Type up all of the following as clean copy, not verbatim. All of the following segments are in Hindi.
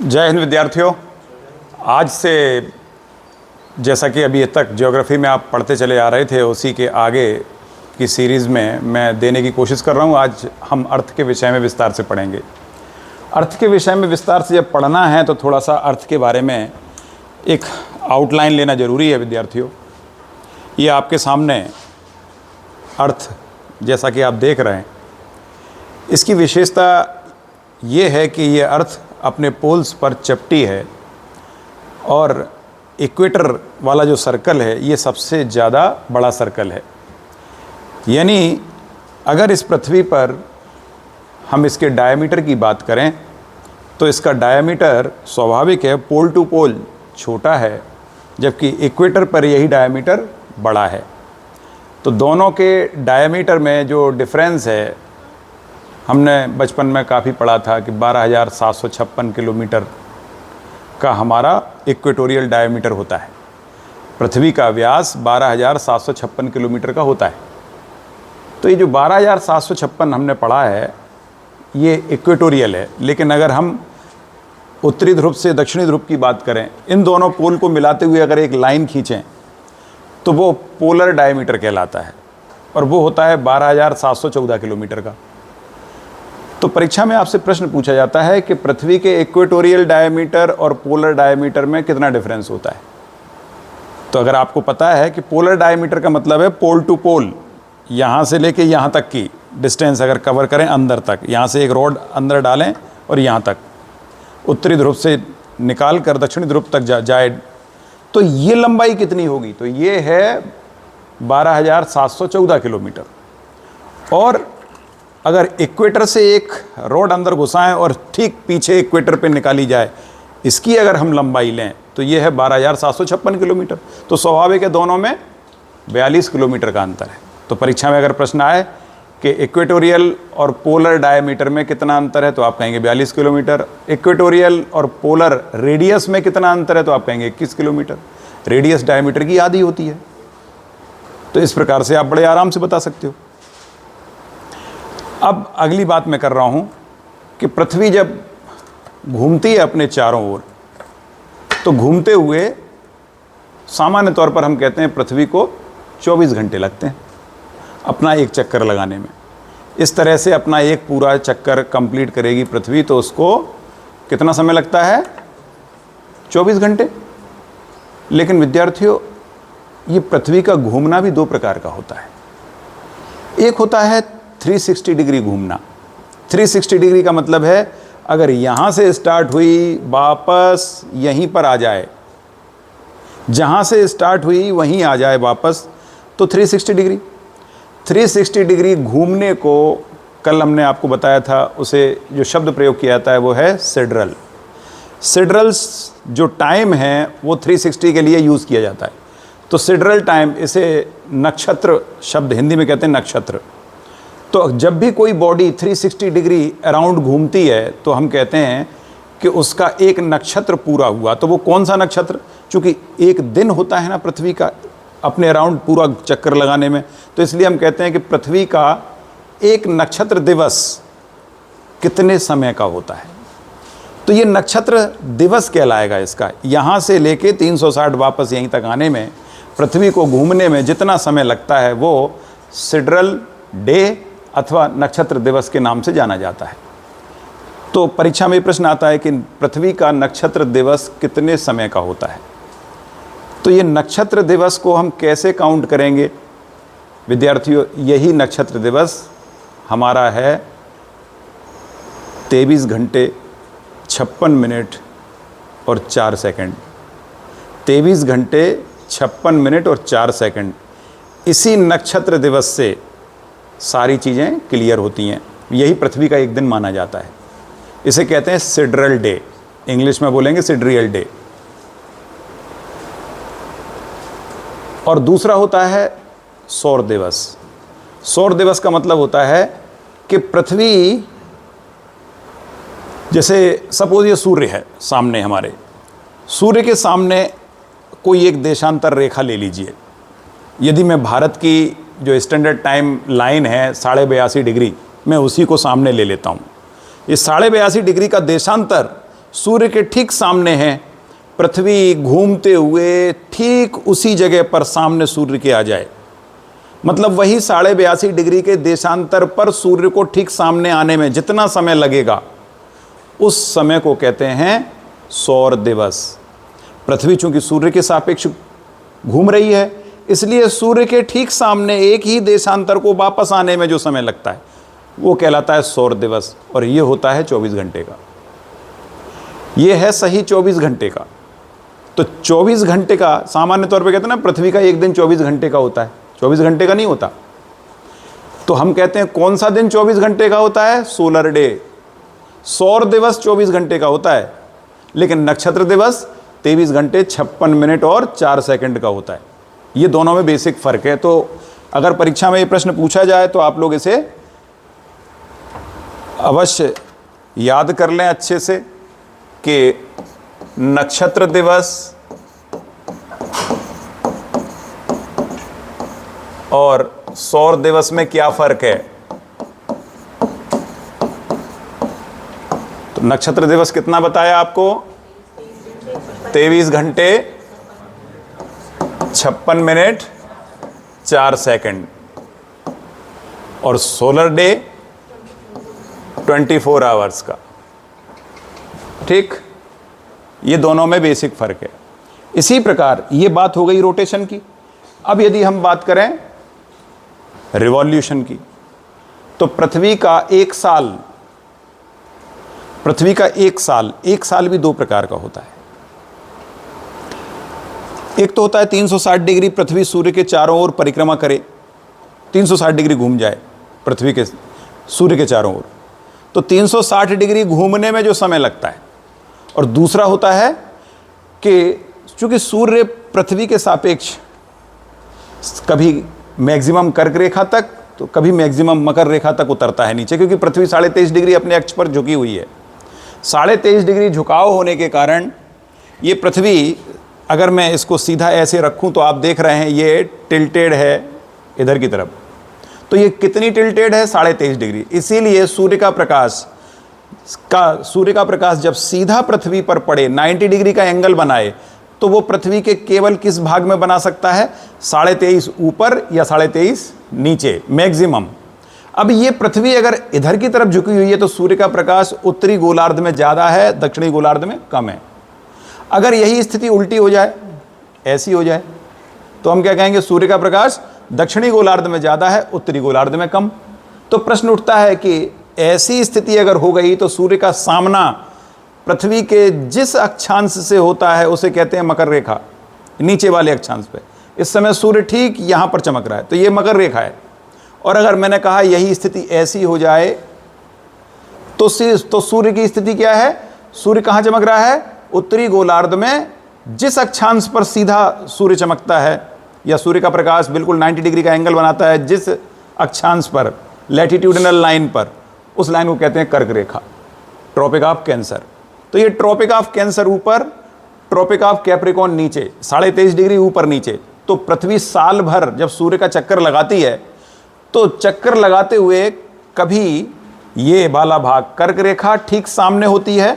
जय हिंद विद्यार्थियों। आज से जैसा कि अभी तक ज्योग्राफी में आप पढ़ते चले आ रहे थे, उसी के आगे की सीरीज़ में मैं देने की कोशिश कर रहा हूँ। आज हम अर्थ के विषय में विस्तार से पढ़ेंगे। अर्थ के विषय में विस्तार से जब पढ़ना है तो थोड़ा सा अर्थ के बारे में एक आउटलाइन लेना ज़रूरी है विद्यार्थियों। ये आपके सामने अर्थ जैसा कि आप देख रहे हैं, इसकी विशेषता ये है कि ये अर्थ अपने पोल्स पर चपटी है और इक्वेटर वाला जो सर्कल है ये सबसे ज़्यादा बड़ा सर्कल है। यानी अगर इस पृथ्वी पर हम इसके डायमीटर की बात करें तो इसका डायमीटर स्वाभाविक है पोल टू पोल छोटा है, जबकि इक्वेटर पर यही डायमीटर बड़ा है। तो दोनों के डायमीटर में जो डिफरेंस है, हमने बचपन में काफ़ी पढ़ा था कि 12,756 किलोमीटर का हमारा इक्वेटोरियल डायमीटर होता है। पृथ्वी का व्यास 12,756 किलोमीटर का होता है। तो ये जो 12,756 हमने पढ़ा है ये इक्वेटोरियल है। लेकिन अगर हम उत्तरी ध्रुव से दक्षिणी ध्रुव की बात करें, इन दोनों पोल को मिलाते हुए अगर एक लाइन खींचें तो वो पोलर डायमीटर कहलाता है और वो होता है 12,714 किलोमीटर का। तो परीक्षा में आपसे प्रश्न पूछा जाता है कि पृथ्वी के इक्वेटोरियल डायमीटर और पोलर डायमीटर में कितना डिफरेंस होता है। तो अगर आपको पता है कि पोलर डायमीटर का मतलब है पोल टू पोल, यहाँ से लेके यहाँ तक की डिस्टेंस अगर कवर करें अंदर तक, यहाँ से एक रॉड अंदर डालें और यहाँ तक उत्तरी ध्रुव से निकाल कर दक्षिणी ध्रुव तक जाए, तो ये लंबाई कितनी होगी? तो ये है 12,714 किलोमीटर। और अगर इक्वेटर से एक रॉड अंदर घुसाएं और ठीक पीछे इक्वेटर पे निकाली जाए, इसकी अगर हम लंबाई लें तो ये है 12,756 किलोमीटर। तो स्वाभाविक है दोनों में 42 किलोमीटर का अंतर है। तो परीक्षा में अगर प्रश्न आए कि इक्वेटोरियल और पोलर डायमीटर में कितना अंतर है तो आप कहेंगे 42 किलोमीटर। इक्वेटोरियल और पोलर रेडियस में कितना अंतर है तो आप कहेंगे 21 किलोमीटर। रेडियस डायमीटर की आधी होती है। तो इस प्रकार से आप बड़े आराम से बता सकते हो। अब अगली बात मैं कर रहा हूं कि पृथ्वी जब घूमती है अपने चारों ओर, तो घूमते हुए सामान्य तौर पर हम कहते हैं पृथ्वी को 24 घंटे लगते हैं अपना एक चक्कर लगाने में। इस तरह से अपना एक पूरा चक्कर कंप्लीट करेगी पृथ्वी तो उसको कितना समय लगता है? 24 घंटे। लेकिन विद्यार्थियों, ये पृथ्वी का घूमना भी दो प्रकार का होता है। एक होता है 360 डिग्री घूमना। 360 डिग्री का मतलब है अगर यहाँ से स्टार्ट हुई वापस यहीं पर आ जाए, जहाँ से स्टार्ट हुई वहीं आ जाए वापस, तो 360 डिग्री। 360 डिग्री घूमने को कल हमने आपको बताया था, उसे जो शब्द प्रयोग किया जाता है वो है सिड्रल। सिड्रल्स जो टाइम है वो 360 के लिए यूज़ किया जाता है। तो सिड्रल टाइम, इसे नक्षत्र शब्द हिंदी में कहते हैं नक्षत्र। तो जब भी कोई बॉडी 360 डिग्री अराउंड घूमती है तो हम कहते हैं कि उसका एक नक्षत्र पूरा हुआ। तो वो कौन सा नक्षत्र? चूँकि एक दिन होता है ना पृथ्वी का अपने अराउंड पूरा चक्कर लगाने में, तो इसलिए हम कहते हैं कि पृथ्वी का एक नक्षत्र दिवस कितने समय का होता है। तो ये नक्षत्र दिवस कहलाएगा इसका। यहाँ से लेके 360 वापस यहीं तक आने में, पृथ्वी को घूमने में जितना समय लगता है वो सिड्रल डे अथवा नक्षत्र दिवस के नाम से जाना जाता है। तो परीक्षा में प्रश्न आता है कि पृथ्वी का नक्षत्र दिवस कितने समय का होता है। तो ये नक्षत्र दिवस को हम कैसे काउंट करेंगे विद्यार्थियों? यही नक्षत्र दिवस हमारा है 23 घंटे 56 मिनट और 4 सेकंड। 23 घंटे 56 मिनट और 4 सेकंड। इसी नक्षत्र दिवस से सारी चीज़ें क्लियर होती हैं। यही पृथ्वी का एक दिन माना जाता है। इसे कहते हैं सिड्रल डे, इंग्लिश में बोलेंगे सिड्रियल डे। और दूसरा होता है सौर दिवस। सौर दिवस का मतलब होता है कि पृथ्वी, जैसे सपोज ये सूर्य है सामने हमारे, सूर्य के सामने कोई एक देशांतर रेखा ले लीजिए। यदि मैं भारत की जो स्टैंडर्ड टाइम लाइन है 82.5 डिग्री, मैं उसी को सामने ले लेता हूँ। ये 82.5 डिग्री का देशांतर सूर्य के ठीक सामने है, पृथ्वी घूमते हुए ठीक उसी जगह पर सामने सूर्य के आ जाए, मतलब वही 82.5 डिग्री के देशांतर पर सूर्य को ठीक सामने आने में जितना समय लगेगा, उस समय को कहते हैं सौर दिवस। पृथ्वी चूंकि सूर्य के सापेक्ष घूम रही है, इसलिए सूर्य के ठीक सामने एक ही देशांतर को वापस आने में जो समय लगता है वो कहलाता है सौर दिवस, और ये होता है 24 घंटे का। ये है सही 24 घंटे का। तो 24 घंटे का सामान्य तौर पे कहते हैं ना, पृथ्वी का एक दिन 24 घंटे का होता है, 24 घंटे का नहीं होता। तो हम कहते हैं कौन सा दिन 24 घंटे का होता है? Solar day. सौर दिवस 24 घंटे का होता है, लेकिन नक्षत्र दिवस 23 घंटे 56 मिनट और 4 सेकंड का होता है। ये दोनों में बेसिक फ़र्क है। तो अगर परीक्षा में ये प्रश्न पूछा जाए तो आप लोग इसे अवश्य याद कर लें अच्छे से कि नक्षत्र दिवस और सौर दिवस में क्या फ़र्क है। तो नक्षत्र दिवस कितना बताया आपको? 23 घंटे 56 मिनट 4 सेकंड, और सोलर डे 24 आवर्स का। ठीक, ये दोनों में बेसिक फ़र्क है। इसी प्रकार ये बात हो गई रोटेशन की। अब यदि हम बात करें रिवॉल्यूशन की, तो पृथ्वी का एक साल भी दो प्रकार का होता है। एक तो होता है 360 डिग्री पृथ्वी सूर्य के चारों ओर परिक्रमा करे, 360 डिग्री घूम जाए पृथ्वी के सूर्य के चारों ओर, तो 360 डिग्री घूमने में जो समय लगता है। और दूसरा होता है कि चूंकि सूर्य पृथ्वी के सापेक्ष कभी मैक्सिमम कर्क रेखा तक तो कभी मैक्सिमम मकर रेखा तक उतरता है नीचे, क्योंकि पृथ्वी 23.5 डिग्री अपने अक्ष पर झुकी हुई है। 23.5 डिग्री झुकाव होने के कारण ये पृथ्वी, अगर मैं इसको सीधा ऐसे रखूं तो आप देख रहे हैं ये टिल्टेड है इधर की तरफ। तो ये कितनी टिल्टेड है? 23.5 डिग्री। इसीलिए सूर्य का प्रकाश जब सीधा पृथ्वी पर पड़े, 90 डिग्री का एंगल बनाए, तो वो पृथ्वी के केवल किस भाग में बना सकता है? 23.5 ऊपर या 23.5 नीचे मैक्सिमम। अब ये पृथ्वी अगर इधर की तरफ झुकी हुई है तो सूर्य का प्रकाश उत्तरी गोलार्ध में ज़्यादा है, दक्षिणी गोलार्ध में कम है। अगर यही स्थिति उल्टी हो जाए, ऐसी हो जाए, तो हम क्या कहेंगे? सूर्य का प्रकाश दक्षिणी गोलार्ध में ज़्यादा है, उत्तरी गोलार्ध में कम। तो प्रश्न उठता है कि ऐसी स्थिति अगर हो गई तो सूर्य का सामना पृथ्वी के जिस अक्षांश से होता है उसे कहते हैं मकर रेखा, नीचे वाले अक्षांश पे। इस समय सूर्य ठीक यहाँ पर चमक रहा है, तो ये मकर रेखा है। और अगर मैंने कहा यही स्थिति ऐसी हो जाए तो सूर्य की स्थिति क्या है? सूर्य कहाँ चमक रहा है? उत्तरी गोलार्ध में जिस अक्षांश पर सीधा सूर्य चमकता है, या सूर्य का प्रकाश बिल्कुल 90 डिग्री का एंगल बनाता है जिस अक्षांश पर, लैटिट्यूडिनल लाइन पर, उस लाइन को कहते हैं कर्क रेखा, ट्रॉपिक ऑफ कैंसर। तो ये ट्रॉपिक ऑफ कैंसर ऊपर, ट्रॉपिक ऑफ कैप्रिकॉर्न नीचे, 23.5 डिग्री ऊपर नीचे। तो पृथ्वी साल भर जब सूर्य का चक्कर लगाती है तो चक्कर लगाते हुए कभी ये वाला भाग कर्क रेखा ठीक सामने होती है,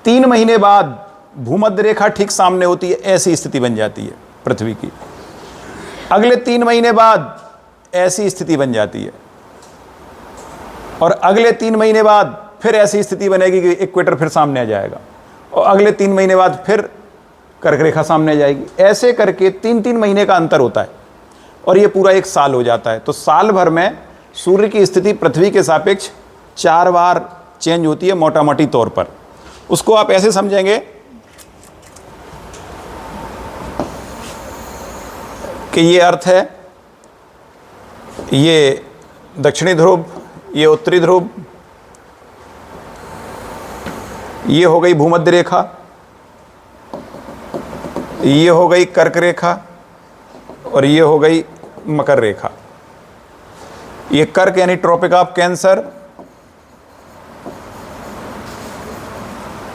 3 महीने बाद भूमध्य रेखा ठीक सामने होती है, ऐसी स्थिति बन जाती है पृथ्वी की। अगले 3 महीने बाद ऐसी स्थिति बन जाती है, और अगले 3 महीने बाद फिर ऐसी स्थिति बनेगी कि इक्वेटर फिर सामने आ जाएगा, और अगले 3 महीने बाद फिर कर्क रेखा सामने आ जाएगी। ऐसे करके 3-3 महीने का अंतर होता है, और ये पूरा 1 साल हो जाता है। तो साल भर में सूर्य की स्थिति पृथ्वी के सापेक्ष 4 बार चेंज होती है मोटा मोटी तौर पर। उसको आप ऐसे समझेंगे कि ये अर्थ है, ये दक्षिणी ध्रुव, ये उत्तरी ध्रुव, ये हो गई भूमध्य रेखा, ये हो गई कर्क रेखा, और ये हो गई मकर रेखा। ये कर्क यानी ट्रॉपिक ऑफ कैंसर,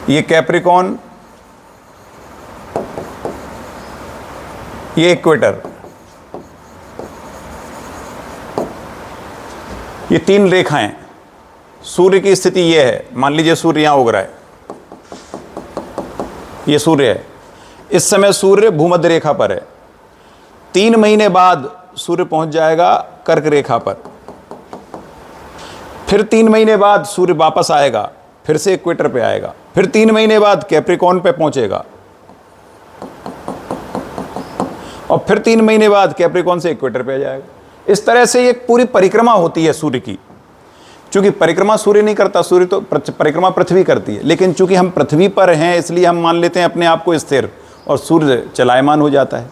ये कैप्रिकॉर्न, ये इक्वेटर। ये 3 रेखाएं। सूर्य की स्थिति ये है, मान लीजिए सूर्य यहां उग रहा है, ये सूर्य है। इस समय सूर्य भूमध्य रेखा पर है। 3 महीने बाद सूर्य पहुंच जाएगा कर्क रेखा पर। फिर 3 महीने बाद सूर्य वापस आएगा, फिर से इक्वेटर पे आएगा, फिर 3 महीने बाद कैप्रिकॉर्न पे पहुंचेगा, और फिर 3 महीने बाद कैप्रिकॉर्न से इक्वेटर पे आ जाएगा। इस तरह से एक पूरी परिक्रमा होती है सूर्य की। चूंकि परिक्रमा सूर्य नहीं करता, सूर्य तो परिक्रमा पृथ्वी करती है, लेकिन चूंकि हम पृथ्वी पर हैं इसलिए हम मान लेते हैं अपने आप को स्थिर, और सूर्य चलायमान हो जाता है।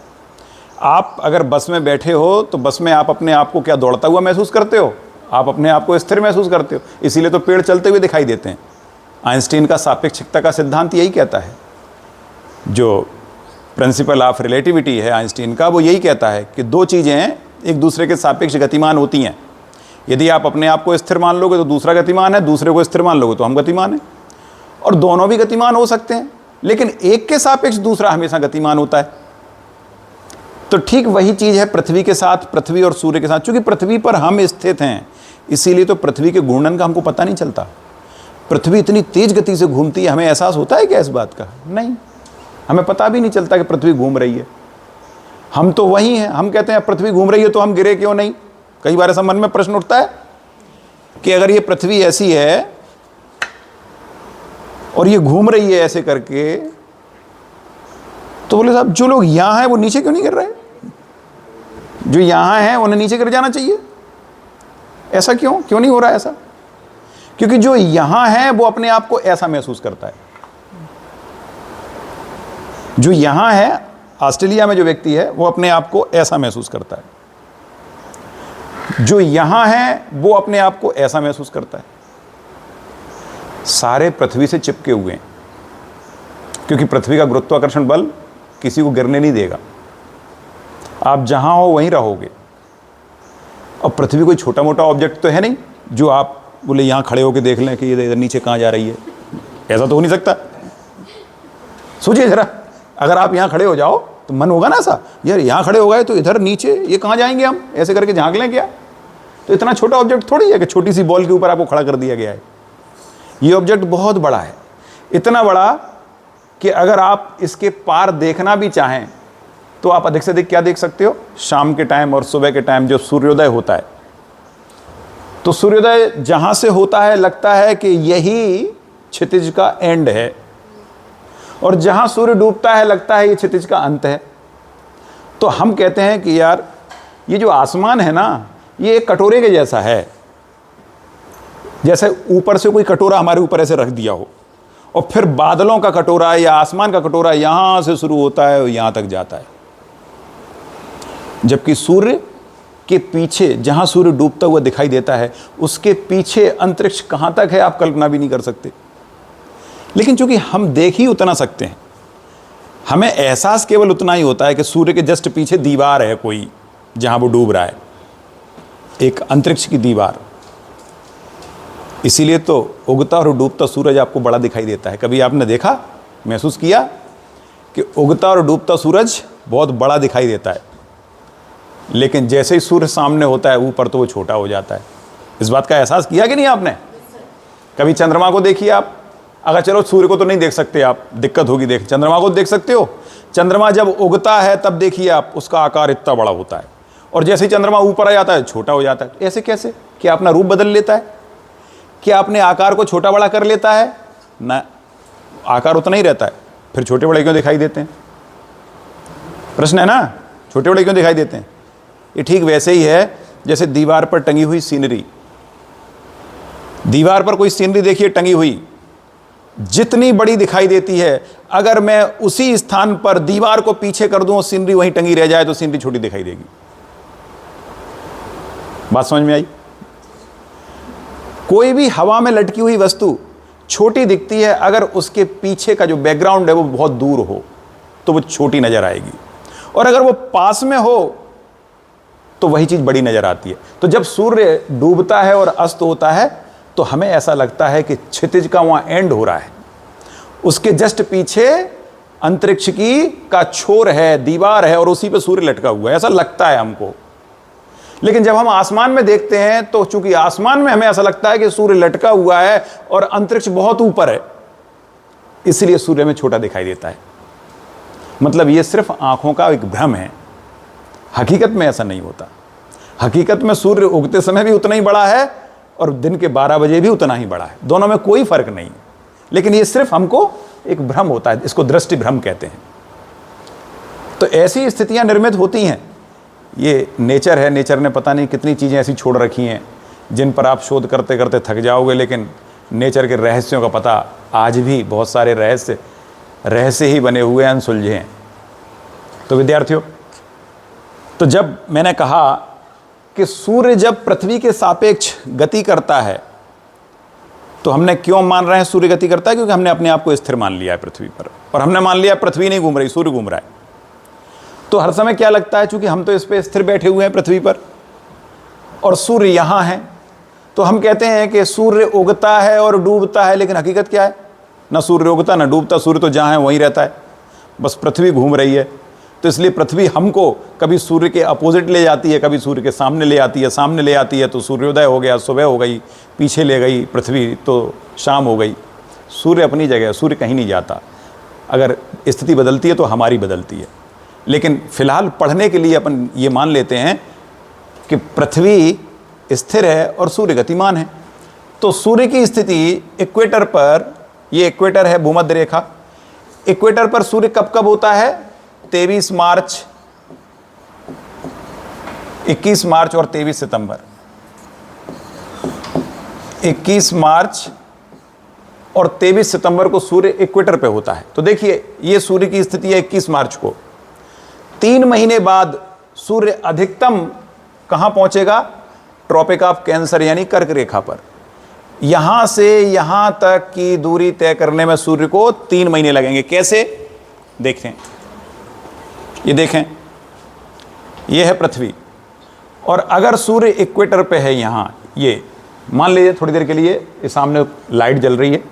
आप अगर बस में बैठे हो तो बस में आप अपने आप को क्या दौड़ता हुआ महसूस करते हो? आप अपने आप को स्थिर महसूस करते हो। इसीलिए तो पेड़ चलते हुए दिखाई देते हैं। आइंस्टीन का सापेक्षिकता का सिद्धांत यही कहता है, जो प्रिंसिपल ऑफ रिलेटिविटी है आइंस्टीन का, वो यही कहता है कि 2 चीज़ें एक दूसरे के सापेक्ष गतिमान होती हैं। यदि आप अपने आप को स्थिर मान लोगे तो दूसरा गतिमान है, दूसरे को स्थिर मान लोगे तो हम गतिमान हैं। और दोनों भी गतिमान हो सकते हैं, लेकिन एक के सापेक्ष दूसरा हमेशा गतिमान होता है। तो ठीक वही चीज़ है पृथ्वी के साथ, पृथ्वी और सूर्य के साथ। चूंकि पृथ्वी पर हम स्थित हैं इसीलिए तो पृथ्वी के घूर्णन का हमको पता नहीं चलता। पृथ्वी इतनी तेज गति से घूमती है, हमें एहसास होता है क्या इस बात का? नहीं, हमें पता भी नहीं चलता कि पृथ्वी घूम रही है। हम तो वही हैं। हम कहते हैं पृथ्वी घूम रही है तो हम गिरे क्यों नहीं? कई बार ऐसा मन में प्रश्न उठता है कि अगर ये पृथ्वी ऐसी है और ये घूम रही है ऐसे करके, तो बोले साहब जो लोग यहां हैं वो नीचे क्यों नहीं गिर रहे? जो यहां हैं उन्हें नीचे गिर जाना चाहिए। ऐसा क्यों नहीं हो रहा है ऐसा? क्योंकि जो यहां है वो अपने आप को ऐसा महसूस करता है। जो यहां है, ऑस्ट्रेलिया में जो व्यक्ति है वो अपने आप को ऐसा महसूस करता है। जो यहां है वो अपने आप को ऐसा महसूस करता है। सारे पृथ्वी से चिपके हुए हैं, क्योंकि पृथ्वी का गुरुत्वाकर्षण बल किसी को गिरने नहीं देगा। आप जहां हो वहीं रहोगे। और पृथ्वी कोई छोटा मोटा ऑब्जेक्ट तो है नहीं जो आप बोले यहां खड़े होकर देख लें कि ये इधर नीचे कहां जा रही है। ऐसा तो हो नहीं सकता। सोचिए जरा, अगर आप यहां खड़े हो जाओ तो मन होगा ना ऐसा, यार यहां खड़े हो गए तो इधर नीचे ये कहां जाएंगे, हम ऐसे करके झांक लें क्या? तो इतना छोटा ऑब्जेक्ट थोड़ी है कि छोटी सी बॉल के ऊपर आपको खड़ा कर दिया गया है। ये ऑब्जेक्ट बहुत बड़ा है, इतना बड़ा कि अगर आप इसके पार देखना भी चाहें तो आप अधिक से अधिक क्या देख सकते हो? शाम के टाइम और सुबह के टाइम जो सूर्योदय होता है, तो सूर्योदय जहां से होता है लगता है कि यही क्षितिज का एंड है, और जहां सूर्य डूबता है लगता है ये क्षितिज का अंत है। तो हम कहते हैं कि यार ये जो आसमान है ना, ये एक कटोरे के जैसा है। जैसे ऊपर से कोई कटोरा हमारे ऊपर ऐसे रख दिया हो, और फिर बादलों का कटोरा या आसमान का कटोरा यहां से शुरू होता है और यहां तक जाता है। जबकि सूर्य के पीछे, जहां सूर्य डूबता हुआ दिखाई देता है, उसके पीछे अंतरिक्ष कहां तक है आप कल्पना भी नहीं कर सकते। लेकिन चूंकि हम देख ही उतना सकते हैं, हमें एहसास केवल उतना ही होता है कि सूर्य के जस्ट पीछे दीवार है कोई, जहां वो डूब रहा है, एक अंतरिक्ष की दीवार। इसीलिए तो उगता और डूबता सूरज आपको बड़ा दिखाई देता है। कभी आपने देखा, महसूस किया कि उगता और डूबता सूरज बहुत बड़ा दिखाई देता है, लेकिन जैसे ही सूर्य सामने होता है ऊपर तो वो छोटा हो जाता है। इस बात का एहसास किया कि नहीं आपने? कभी चंद्रमा को देखिए आप, अगर चलो सूर्य को तो नहीं देख सकते आप, दिक्कत होगी, देख चंद्रमा को देख सकते हो। चंद्रमा जब उगता है तब देखिए आप, उसका आकार इतना बड़ा होता है, और जैसे ही चंद्रमा ऊपर आ जाता है छोटा हो जाता है। ऐसे कैसे? क्या अपना रूप बदल लेता है? क्या अपने आकार को छोटा बड़ा कर लेता है? ना, आकार उतना ही रहता है। फिर छोटे बड़े क्यों दिखाई देते हैं? प्रश्न है ना, छोटे बड़े क्यों दिखाई देते हैं? ये ठीक वैसे ही है जैसे दीवार पर टंगी हुई सीनरी। दीवार पर कोई सीनरी देखिए टंगी हुई, जितनी बड़ी दिखाई देती है, अगर मैं उसी स्थान पर दीवार को पीछे कर दूं और सीनरी वहीं टंगी रह जाए तो सीनरी छोटी दिखाई देगी। बात समझ में आई? कोई भी हवा में लटकी हुई वस्तु छोटी दिखती है, अगर उसके पीछे का जो बैकग्राउंड है वो बहुत दूर हो तो वो छोटी नजर आएगी, और अगर वो पास में हो तो वही चीज बड़ी नजर आती है। तो जब सूर्य डूबता है और अस्त होता है तो हमें ऐसा लगता है कि क्षितिज का वहां एंड हो रहा है, उसके जस्ट पीछे अंतरिक्ष की का छोर है, दीवार है, और उसी पे सूर्य लटका हुआ है, ऐसा लगता है हमको। लेकिन जब हम आसमान में देखते हैं तो चूंकि आसमान में हमें ऐसा लगता है कि सूर्य लटका हुआ है और अंतरिक्ष बहुत ऊपर है, इसलिए सूर्य में छोटा दिखाई देता है। मतलब ये सिर्फ आंखों का एक भ्रम है, हकीकत में ऐसा नहीं होता। हकीकत में सूर्य उगते समय भी उतना ही बड़ा है और दिन के 12 बजे भी उतना ही बड़ा है, दोनों में कोई फर्क नहीं। लेकिन ये सिर्फ हमको एक भ्रम होता है, इसको दृष्टि भ्रम कहते हैं। तो ऐसी स्थितियां निर्मित होती हैं। ये नेचर है, नेचर ने पता नहीं कितनी चीज़ें ऐसी छोड़ रखी हैं जिन पर आप शोध करते करते थक जाओगे, लेकिन नेचर के रहस्यों का पता आज भी बहुत सारे रहस्य ही बने हुए हैं, अनसुलझे हैं। तो विद्यार्थियों, तो जब मैंने कहा कि सूर्य जब पृथ्वी के सापेक्ष गति करता है, तो हमने क्यों मान रहे हैं सूर्य गति करता है? क्योंकि हमने अपने आप को स्थिर मान लिया है पृथ्वी पर, और हमने मान लिया पृथ्वी नहीं घूम रही, सूर्य घूम रहा है। तो हर समय क्या लगता है, चूंकि हम तो इस पे स्थिर बैठे हुए हैं पृथ्वी पर और सूर्य यहां है, तो हम कहते हैं कि सूर्य उगता है और डूबता है। लेकिन हकीकत क्या है? ना सूर्य उगता ना डूबता, सूर्य तो जहां है वहीं रहता है, बस पृथ्वी घूम रही है। तो इसलिए पृथ्वी हमको कभी सूर्य के अपोजिट ले जाती है, कभी सूर्य के सामने ले आती है। सामने ले आती है तो सूर्योदय हो गया, सुबह हो गई, पीछे ले गई पृथ्वी तो शाम हो गई। सूर्य अपनी जगह, सूर्य कहीं नहीं जाता। अगर स्थिति बदलती है तो हमारी बदलती है। लेकिन फिलहाल पढ़ने के लिए अपन ये मान लेते हैं कि पृथ्वी स्थिर है और सूर्य गतिमान है। तो सूर्य की स्थिति इक्वेटर पर, ये इक्वेटर है भूमध्य रेखा, इक्वेटर पर सूर्य कब कब होता है? 23 मार्च, 21 मार्च और 23 सितंबर। 21 मार्च और 23 सितंबर को सूर्य इक्वेटर पे होता है। तो देखिए, ये सूर्य की स्थिति है 21 मार्च को। 3 महीने बाद सूर्य अधिकतम कहां पहुंचेगा? ट्रॉपिक ऑफ कैंसर यानी कर्क रेखा पर। यहां से यहां तक की दूरी तय करने में सूर्य को 3 महीने लगेंगे। कैसे? देखें, ये देखें, ये है पृथ्वी, और अगर सूर्य इक्वेटर पे है यहां, ये मान लीजिए थोड़ी देर के लिए ये सामने लाइट जल रही है,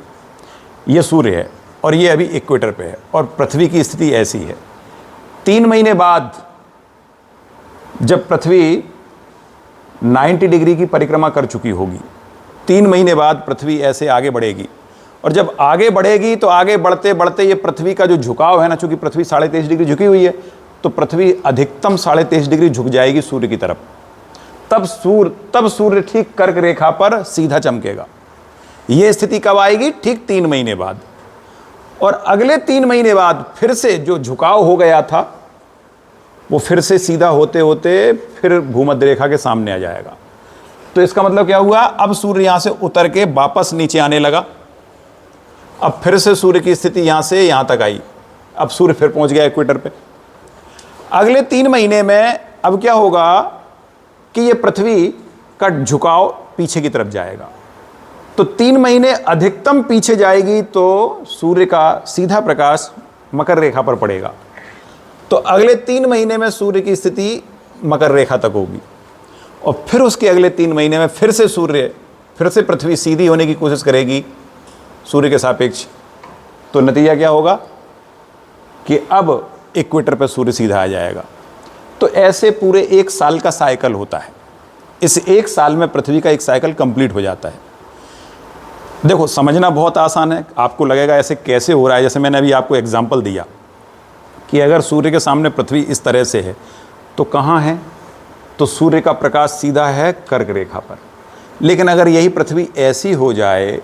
ये सूर्य है और ये अभी इक्वेटर पे है, और पृथ्वी की स्थिति ऐसी है। 3 महीने बाद जब पृथ्वी 90 डिग्री की परिक्रमा कर चुकी होगी, 3 महीने बाद पृथ्वी ऐसे आगे बढ़ेगी, और जब आगे बढ़ेगी तो आगे बढ़ते बढ़ते ये पृथ्वी का जो झुकाव है ना, चूंकि पृथ्वी 23.5 डिग्री झुकी हुई है, तो पृथ्वी अधिकतम 23.5 डिग्री झुक जाएगी सूर्य की तरफ। तब सूर्य ठीक कर्क रेखा पर सीधा चमकेगा। यह स्थिति कब आएगी? ठीक 3 महीने बाद। और अगले 3 महीने बाद फिर से जो झुकाव हो गया था वो फिर से सीधा होते होते फिर भूमध्य रेखा के सामने आ जाएगा। तो इसका मतलब क्या हुआ? अब सूर्य यहां से उतर के वापस नीचे आने लगा। अब फिर से सूर्य की स्थिति यहां से यहां तक आई। अब सूर्य फिर पहुंच गया इक्वेटर पे। अगले 3 महीने में अब क्या होगा कि ये पृथ्वी का झुकाव पीछे की तरफ जाएगा। तो 3 महीने अधिकतम पीछे जाएगी तो सूर्य का सीधा प्रकाश मकर रेखा पर पड़ेगा। तो अगले 3 महीने में सूर्य की स्थिति मकर रेखा तक होगी, और फिर उसके अगले 3 महीने में फिर से पृथ्वी सीधी होने की कोशिश करेगी सूर्य के सापेक्ष। तो नतीजा क्या होगा कि अब इक्वेटर पर सूर्य सीधा आ जाएगा। तो ऐसे पूरे 1 साल का साइकिल होता है। इस 1 साल में पृथ्वी का एक साइकिल कंप्लीट हो जाता है। देखो, समझना बहुत आसान है। आपको लगेगा ऐसे कैसे हो रहा है? जैसे मैंने अभी आपको एग्जाम्पल दिया कि अगर सूर्य के सामने पृथ्वी इस तरह से है तो कहाँ है? तो सूर्य का प्रकाश सीधा है कर्क रेखा पर। लेकिन अगर यही पृथ्वी ऐसी हो जाए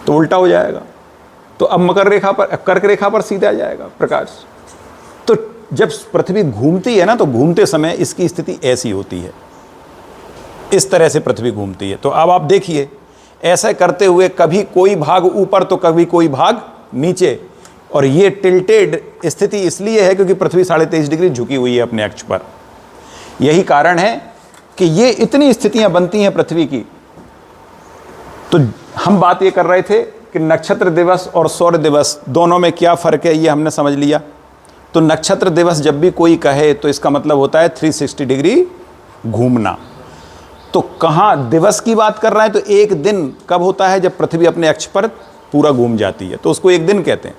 तो उल्टा हो जाएगा। तो अब मकर रेखा पर, कर्क रेखा पर सीधा आ जाएगा प्रकाश। तो जब पृथ्वी घूमती है ना, तो घूमते समय इसकी स्थिति ऐसी होती है, इस तरह से पृथ्वी घूमती है। तो अब आप देखिए, ऐसा करते हुए कभी कोई भाग ऊपर तो कभी कोई भाग नीचे, और ये टिल्टेड स्थिति इसलिए है क्योंकि पृथ्वी 23.5 डिग्री झुकी हुई है अपने अक्ष पर। यही कारण है कि ये इतनी स्थितियां बनती हैं पृथ्वी की। तो हम बात ये कर रहे थे कि नक्षत्र दिवस और सौर दिवस दोनों में क्या फ़र्क है, ये हमने समझ लिया। तो नक्षत्र दिवस जब भी कोई कहे तो इसका मतलब होता है 360 डिग्री घूमना। तो कहाँ दिवस की बात कर रहे हैं? तो एक दिन कब होता है? जब पृथ्वी अपने अक्ष पर पूरा घूम जाती है, तो उसको एक दिन कहते हैं।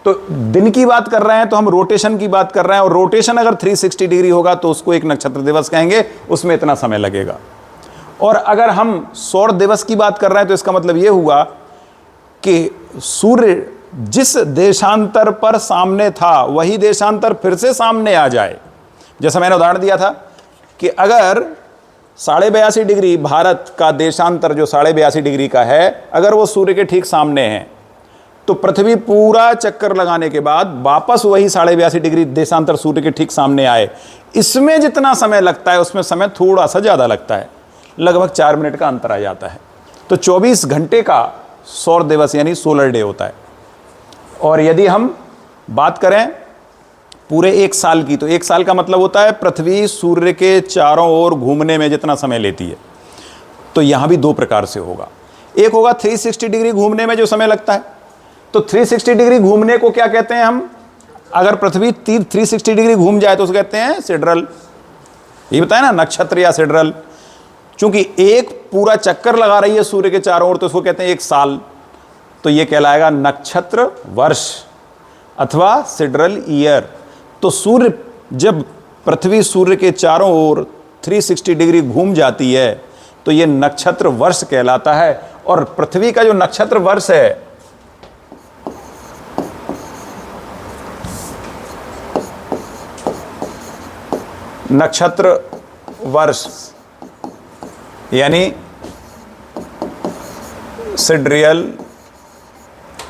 तो दिन की बात कर रहे हैं तो हम रोटेशन की बात कर रहे हैं, और रोटेशन अगर 360 डिग्री होगा तो उसको एक नक्षत्र दिवस कहेंगे, उसमें इतना समय लगेगा। और अगर हम सौर दिवस की बात कर रहे हैं तो इसका मतलब ये हुआ कि सूर्य जिस देशांतर पर सामने था वही देशांतर फिर से सामने आ जाए। जैसा मैंने उदाहरण दिया था कि अगर 82.5 डिग्री भारत का देशांतर जो 82.5 डिग्री का है, अगर वो सूर्य के ठीक सामने है तो पृथ्वी पूरा चक्कर लगाने के बाद वापस वही 82.5 डिग्री देशांतर सूर्य के ठीक सामने आए, इसमें जितना समय लगता है उसमें समय थोड़ा सा ज़्यादा लगता है, लगभग 4 मिनट का अंतर आ जाता है। तो 24 घंटे का सौर दिवस यानी सोलर डे होता है। और यदि हम बात करें पूरे 1 साल की, तो 1 साल का मतलब होता है पृथ्वी सूर्य के चारों ओर घूमने में जितना समय लेती है। तो यहां भी 2 प्रकार से होगा। एक होगा 360 डिग्री घूमने में जो समय लगता है। तो 360 डिग्री घूमने को क्या कहते हैं हम? अगर पृथ्वी 360 डिग्री घूम जाए तो उसे कहते हैं सिड्रल। ये बताया ना, नक्षत्र या सिड्रल। चूंकि एक पूरा चक्कर लगा रही है सूर्य के चारों ओर तो उसको कहते हैं 1 साल। तो ये कहलाएगा नक्षत्र वर्ष अथवा सिड्रल ईयर। तो सूर्य जब पृथ्वी सूर्य के चारों ओर 360 डिग्री घूम जाती है तो ये नक्षत्र वर्ष कहलाता है। और पृथ्वी का जो नक्षत्र वर्ष है नक्षत्र वर्ष यानी सिड्रियल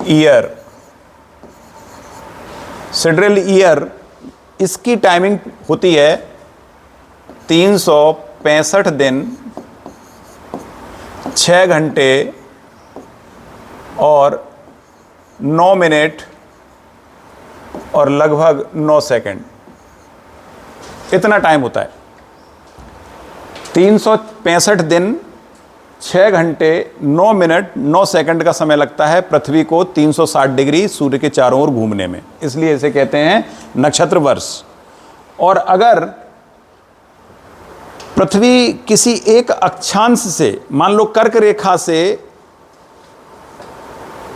ईयर, सिड्रियल ईयर, इसकी टाइमिंग होती है 365 दिन 6 घंटे और 9 मिनट और लगभग 9 सेकंड, इतना टाइम होता है। 365 दिन 6 घंटे 9 मिनट 9 सेकंड का समय लगता है पृथ्वी को 360 डिग्री सूर्य के चारों ओर घूमने में, इसलिए इसे कहते हैं नक्षत्र वर्ष। और अगर पृथ्वी किसी एक अक्षांश से, मान लो कर्क रेखा से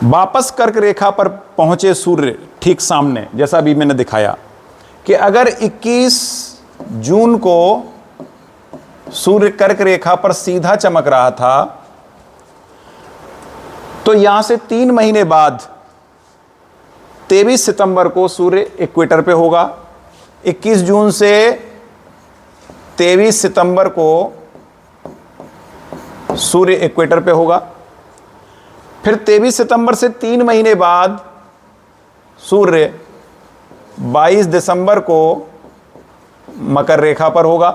वापस कर्क रेखा पर पहुंचे सूर्य ठीक सामने, जैसा अभी मैंने दिखाया कि अगर 21 जून को सूर्य कर्क रेखा पर सीधा चमक रहा था तो यहां से 3 महीने बाद 23 सितंबर को सूर्य इक्वेटर पे होगा। 21 जून से 23 सितंबर को सूर्य इक्वेटर पे होगा। फिर 23 सितंबर से 3 महीने बाद सूर्य 22 दिसंबर को मकर रेखा पर होगा।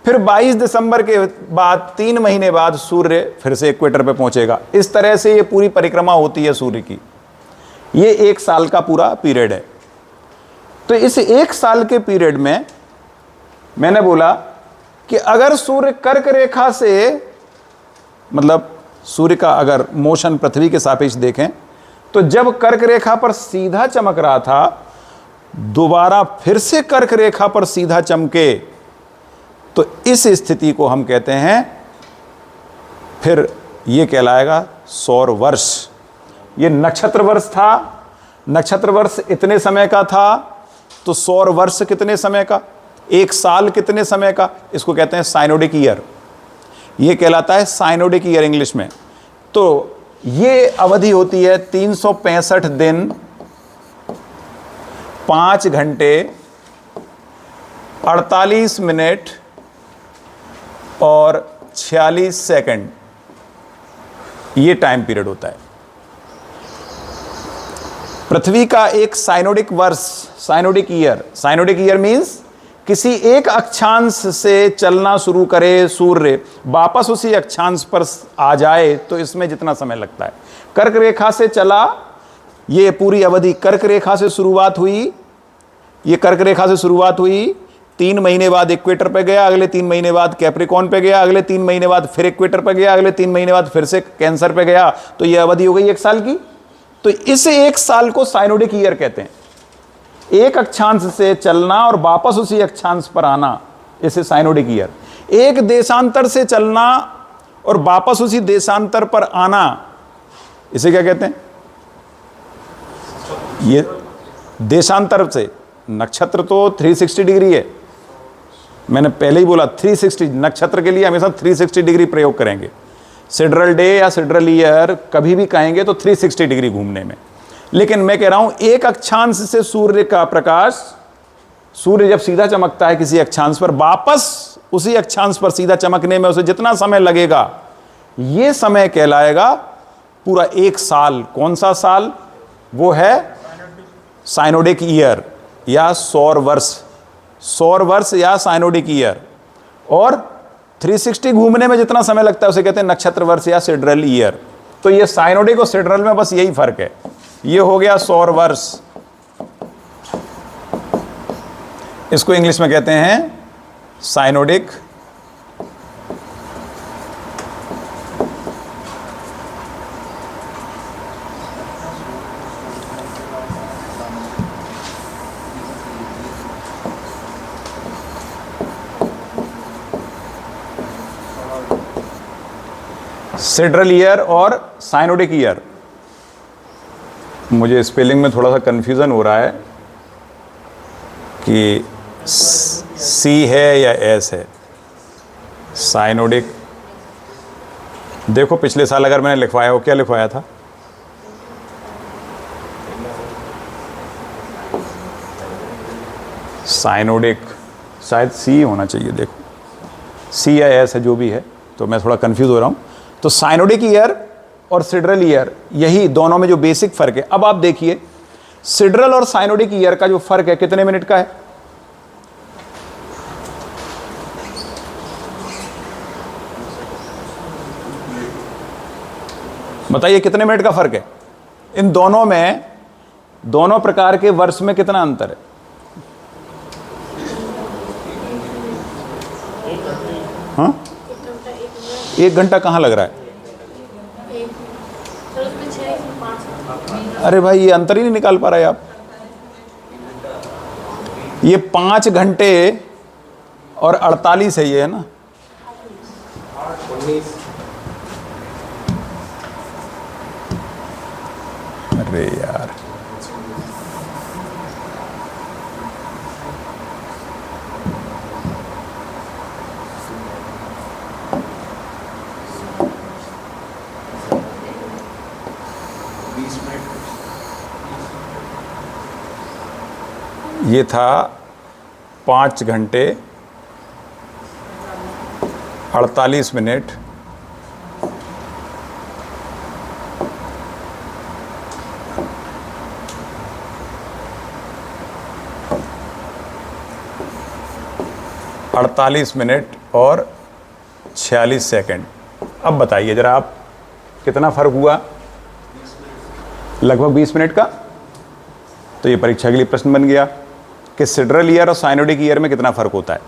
फिर 22 दिसंबर के बाद 3 महीने बाद सूर्य फिर से इक्वेटर पे पहुंचेगा। इस तरह से ये पूरी परिक्रमा होती है सूर्य की। ये 1 साल का पूरा पीरियड है। तो इस 1 साल के पीरियड में मैंने बोला कि अगर सूर्य कर्क रेखा से, मतलब सूर्य का अगर मोशन पृथ्वी के सापेक्ष देखें तो जब कर्क रेखा पर सीधा चमक रहा था, दोबारा फिर से कर्क रेखा पर सीधा चमके, तो इस स्थिति को हम कहते हैं, फिर ये कहलाएगा सौर वर्ष। ये नक्षत्र वर्ष था, नक्षत्र वर्ष इतने समय का था, तो सौर वर्ष कितने समय का, 1 साल कितने समय का, इसको कहते हैं साइनोडिक ईयर। ये कहलाता है साइनोडिक ईयर इंग्लिश में। तो ये अवधि होती है 365 दिन 5 घंटे 48 मिनट और 46 सेकंड, ये टाइम पीरियड होता है। पृथ्वी का एक साइनोडिक वर्ष, साइनोडिक ईयर मींस किसी एक अक्षांश से चलना शुरू करे सूर्य, वापस उसी अक्षांश पर आ जाए, तो इसमें जितना समय लगता है। कर्क रेखा से चला, ये पूरी अवधि कर्क रेखा से शुरुआत हुई, ये कर्क रेखा से शुरुआत हुई, 3 महीने बाद इक्वेटर पे गया, अगले 3 महीने बाद कैप्रिकॉर्न पे गया, अगले 3 महीने बाद फिर इक्वेटर पे गया, अगले 3 महीने बाद फिर से कैंसर पे गया। तो ये अवधि हो गई 1 साल की। तो इस 1 साल को साइनोडिक ईयर कहते हैं। एक अक्षांश से चलना और वापस उसी अक्षांश पर आना, इसे साइनोडिक ईयर। एक देशांतर से चलना और वापस उसी देशांतर पर आना, इसे क्या कहते हैं? ये देशांतर से, नक्षत्र तो 360 डिग्री है, मैंने पहले ही बोला 360, नक्षत्र के लिए हमेशा 360 डिग्री प्रयोग करेंगे। सिड्रल डे या सिड्रल ईयर कभी भी कहेंगे तो 360 डिग्री घूमने में। लेकिन मैं कह रहा हूं एक अक्षांश से सूर्य का प्रकाश, सूर्य जब सीधा चमकता है किसी अक्षांश पर, वापस उसी अक्षांश पर सीधा चमकने में उसे जितना समय लगेगा, यह समय कहलाएगा पूरा एक साल। कौन सा साल? वो है साइनोडिक ईयर या सौर वर्ष, सौर वर्ष या साइनोडिक ईयर। और 360 घूमने में जितना समय लगता है उसे कहते हैं नक्षत्र वर्ष या सिड्रल ईयर। तो ये साइनोडिक और सिड्रल में बस यही फर्क है। ये हो गया सौर वर्ष, इसको इंग्लिश में कहते हैं साइनोडिक। सिड्रल ईयर और साइनोडिक ईयर, मुझे स्पेलिंग में थोड़ा सा कंफ्यूजन हो रहा है कि सी है या एस है। साइनोडिक, देखो पिछले साल अगर मैंने लिखवाया हो, क्या लिखवाया था? साइनोडिक, शायद सी होना चाहिए। देखो सी या एस है, जो भी है, तो मैं थोड़ा कंफ्यूज हो रहा हूं। तो साइनोडिक ईयर और सिड्रल ईयर, यही दोनों में जो बेसिक फर्क है। अब आप देखिए सिड्रल और साइनोडिक ईयर का जो फर्क है कितने मिनट का है? बताइए कितने मिनट का फर्क है इन दोनों में? दोनों प्रकार के वर्ष में कितना अंतर है? हाँ, 1 घंटा कहाँ लग रहा है? अरे भाई ये अंतर ही नहीं निकाल पा रहे आप। ये 5 घंटे और 48 है, ये है ना? अरे यार, ये था 5 घंटे 48 मिनट 48 मिनट और 46 सेकंड। अब बताइए जरा आप, कितना फर्क हुआ? लगभग 20 मिनट का। तो ये परीक्षा के लिए प्रश्न बन गया कि सिड्रल ईयर और साइनोडिक ईयर में कितना फर्क होता है,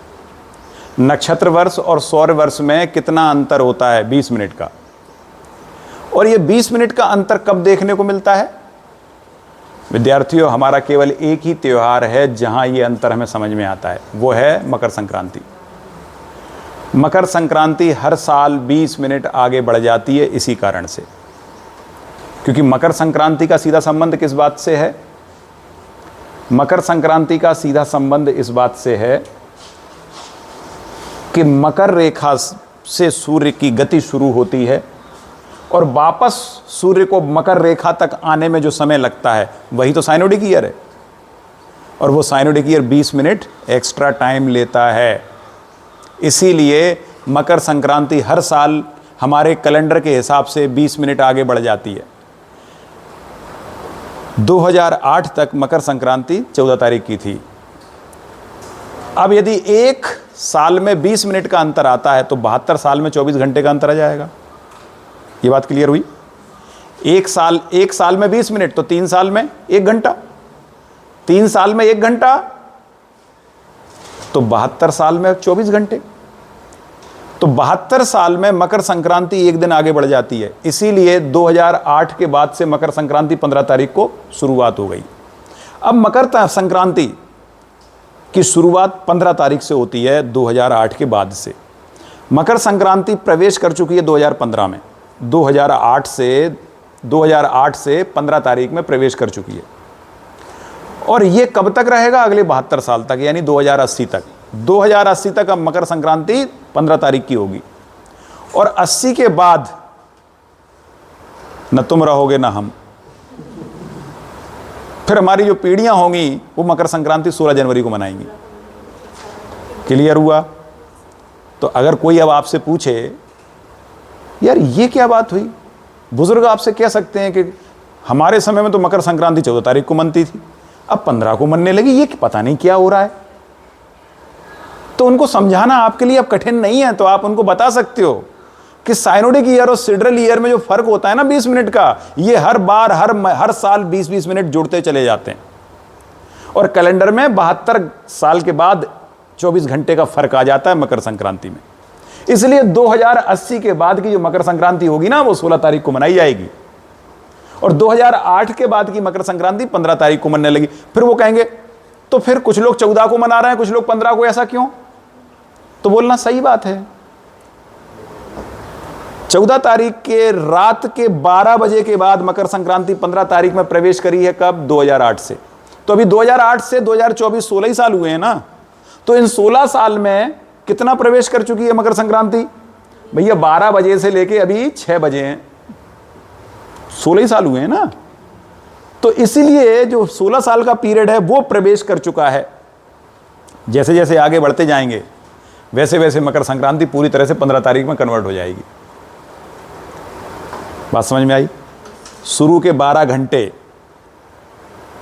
नक्षत्र वर्ष और सौर वर्ष में कितना अंतर होता है? 20 मिनट का। और ये 20 मिनट का अंतर कब देखने को मिलता है? विद्यार्थियों, हमारा केवल एक ही त्योहार है जहां ये अंतर हमें समझ में आता है, वो है मकर संक्रांति। मकर संक्रांति हर साल 20 मिनट आगे बढ़ जाती है इसी कारण से, क्योंकि मकर संक्रांति का सीधा संबंध किस बात से है? मकर संक्रांति का सीधा संबंध इस बात से है कि मकर रेखा से सूर्य की गति शुरू होती है और वापस सूर्य को मकर रेखा तक आने में जो समय लगता है वही तो साइनोडिक ईयर है। और वो साइनोडिक ईयर 20 मिनट एक्स्ट्रा टाइम लेता है। इसीलिए मकर संक्रांति हर साल हमारे कैलेंडर के हिसाब से 20 मिनट आगे बढ़ जाती है। 2008 तक मकर संक्रांति 14 तारीख की थी। अब यदि एक साल में 20 मिनट का अंतर आता है तो 72 साल में 24 घंटे का अंतर आ जाएगा। ये बात क्लियर हुई? एक साल में 20 मिनट तो 3 साल में 1 घंटा, 3 साल में 1 घंटा तो 72 साल में 24 घंटे। तो 72 साल में मकर संक्रांति एक दिन आगे बढ़ जाती है। इसीलिए 2008 के बाद से मकर संक्रांति 15 तारीख को शुरुआत हो गई। अब मकर संक्रांति की शुरुआत 15 तारीख से होती है 2008 के बाद से। मकर संक्रांति प्रवेश कर चुकी है 2015 में, 2008 से 15 तारीख में प्रवेश कर चुकी है। और ये कब तक रहेगा? अगले 72 साल तक, यानी 2080 तक। 2080 तक अब मकर संक्रांति 15 तारीख की होगी और 80 के बाद न तुम रहोगे न हम। फिर हमारी जो पीढ़ियां होंगी वो मकर संक्रांति 16 जनवरी को मनाएंगी। क्लियर हुआ? तो अगर कोई अब आपसे पूछे यार ये क्या बात हुई, बुजुर्ग आपसे कह सकते हैं कि हमारे समय में तो मकर संक्रांति 14 तारीख को मनती थी, अब 15 को मनने लगी, ये पता नहीं क्या हो रहा है। तो उनको समझाना आपके लिए अब कठिन नहीं है। तो आप उनको बता सकते हो कि साइनोडिक ईयर और सिडरल ईयर में जो फर्क होता है ना 20 मिनट का, ये हर बार हर साल 20-20 मिनट जुड़ते चले जाते हैं। और कैलेंडर में 72 साल के बाद 24 घंटे का फर्क आ जाता है मकर संक्रांति में। इसलिए 2080 के बाद की जो मकर संक्रांति होगी ना वो 16 तारीख को मनाई जाएगी, और 2008 के बाद की मकर संक्रांति 15 तारीख को मनने लगी। फिर वो कहेंगे तो फिर कुछ लोग 14 को मना रहे हैं, कुछ लोग 15 को, ऐसा क्यों? तो बोलना सही बात है। 14 तारीख के रात के 12 बजे के बाद मकर संक्रांति 15 तारीख में प्रवेश करी है। कब? 2008 से। तो अभी 2008 से 2024 16 ही साल हुए हैं ना। तो इन 16 साल में कितना प्रवेश कर चुकी है मकर संक्रांति? भैया 12 बजे से लेके अभी 6 बजे हैं, 16 ही साल हुए हैं ना। तो इसीलिए जो 16 साल का पीरियड है वो प्रवेश कर चुका है। जैसे जैसे आगे बढ़ते जाएंगे वैसे वैसे मकर संक्रांति पूरी तरह से 15 तारीख में कन्वर्ट हो जाएगी। बात समझ में आई? शुरू के 12 घंटे,